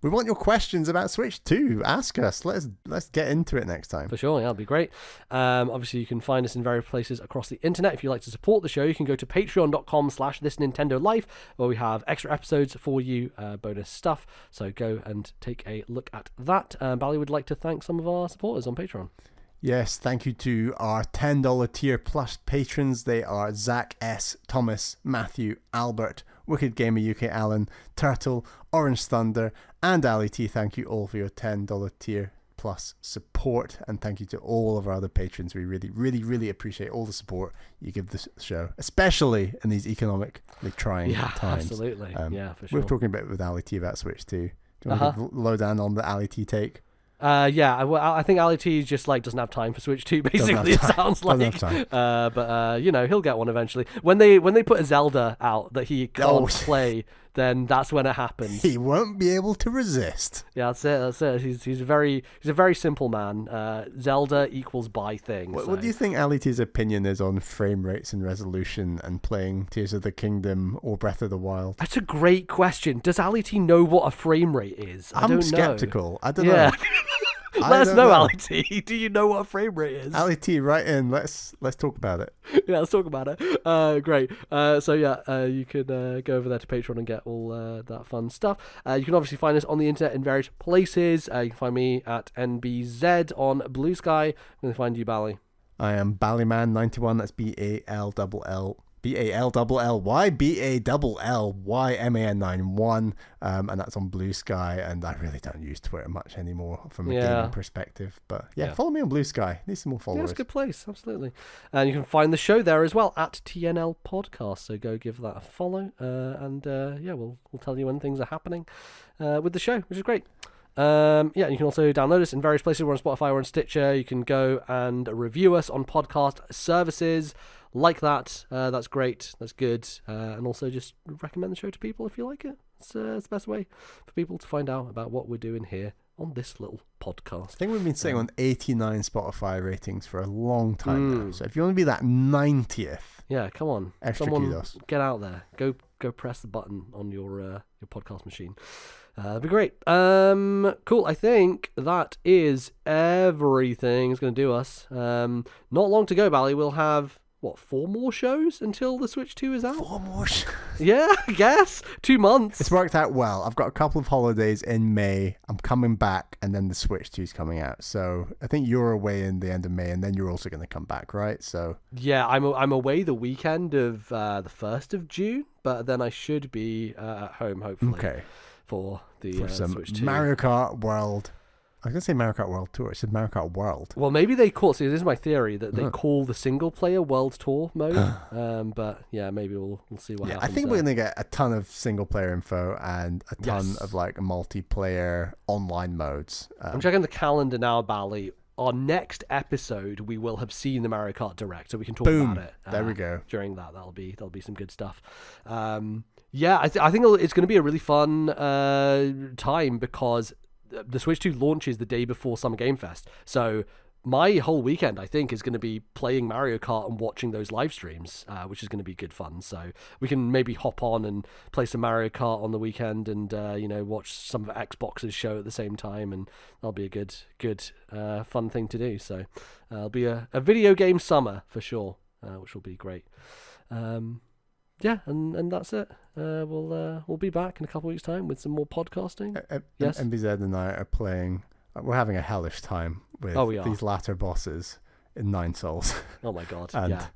We want your questions about Switch 2. Ask us. Let's get into it next time. For sure, that'll be great. Obviously, you can find us in various places across the internet. If you'd like to support the show, you can go to patreon.com/ThisNintendoLife, where we have extra episodes for you, bonus stuff. So go and take a look at that. Bally would like to thank some of our supporters on Patreon. Yes, thank you to our $10 tier plus patrons. They are Zach S, Thomas, Matthew, Albert, Wicked Gamer UK, Alan, Turtle, Orange Thunder, and Ali T. Thank you all for your $10 tier plus support, and thank you to all of our other patrons. We really, really, really appreciate all the support you give this show, especially in these economically trying times. Absolutely. For sure. We were talking a bit with Ali T about Switch 2. Do you want to low down on the Ali T take? I think Ali T just doesn't have time for Switch 2. Basically, it sounds like. But he'll get one eventually. When they put a Zelda out that he can't play, then that's when it happens. He won't be able to resist. Yeah, that's it. He's a very simple man. Zelda equals buy things. What do you think Ali T's opinion is on frame rates and resolution and playing Tears of the Kingdom or Breath of the Wild? That's a great question. Does Ali T know what a frame rate is? I'm skeptical. I don't know. Let us know, Ali T. Do you know what a frame rate is? Ali T, write in. Let's talk about it. Yeah, let's talk about it. Great. You could go over there to Patreon and get all that fun stuff. You can obviously find us on the internet in various places. You can find me at NBZ on Blue Sky. I'm going to find you, Bally. I am Ballyman91. That's BALLYMAN91, and that's on Blue Sky. And I really don't use Twitter much anymore from a gaming perspective, but follow me on Blue Sky. Need some more followers. Yeah, it's a good place, absolutely. And you can find the show there as well at TNL Podcast, so go give that a follow, and we'll tell you when things are happening with the show, which is great. You can also download us in various places. We're on Spotify, we're on Stitcher. You can go and review us on podcast services like that. That's great. That's good. And also just recommend the show to people if you like it. It's the best way for people to find out about what we're doing here on this little podcast. I think we've been sitting on 89 Spotify ratings for a long time now. So if you want to be that 90th, come on, kudos. Get out there. Go press the button on your podcast machine. That'd be great. Cool. I think that is everything. It's going to do us. Not long to go, Bally. We'll have 4 more shows until the Switch 2 is out? 4 more shows? Yeah, I guess. 2 months. It's worked out well. I've got a couple of holidays in May. I'm coming back, and then the Switch 2 is coming out. So I think you're away in the end of May, and then you're also going to come back, right? So yeah, I'm away the weekend of the 1st of June, but then I should be at home, hopefully. Okay. For the some Switch 2. Mario Kart World I was going to say Mario Kart World Tour. It said Mario Kart World. Well, maybe they call... See, this is my theory, that they call the single-player World Tour mode. But, yeah, maybe we'll see what happens. I think we're going to get a ton of single-player info and a ton of, like, multiplayer online modes. I'm checking the calendar now, Bally. Our next episode, we will have seen the Mario Kart Direct, so we can talk about it. There we go. During that, that'll be some good stuff. Yeah, I think it's going to be a really fun time, because the Switch 2 launches the day before Summer Game Fest. So my whole weekend, I think, is going to be playing Mario Kart and watching those live streams, which is going to be good fun. So we can maybe hop on and play some Mario Kart on the weekend, and watch some of Xbox's show at the same time, and that'll be a good fun thing to do. So it'll be a video game summer for sure, which will be great. Yeah, and that's it. We'll be back in a couple of weeks' time with some more podcasting. Yes, MBZ and I are playing. We're having a hellish time with these latter bosses in 9 Souls. Oh my god! And yeah.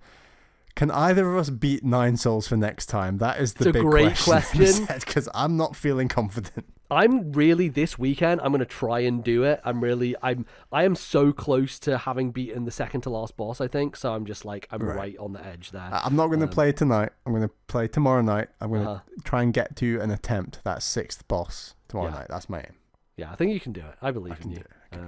Can either of us beat 9 Souls for next time? That is the big great question. Because I'm not feeling confident. I'm really, this weekend, I'm going to try and do it. I am so close to having beaten the second to last boss, I think. So I'm just like, I'm right on the edge there. I'm not going to play tonight. I'm going to play tomorrow night. I'm going to try and get to an attempt, that 6th boss tomorrow night. That's my aim. Yeah, I think you can do it. I believe in you. Okay.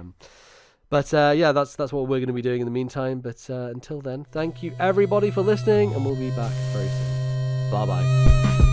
But that's what we're going to be doing in the meantime. But until then, thank you everybody for listening, and we'll be back very soon. Bye-bye.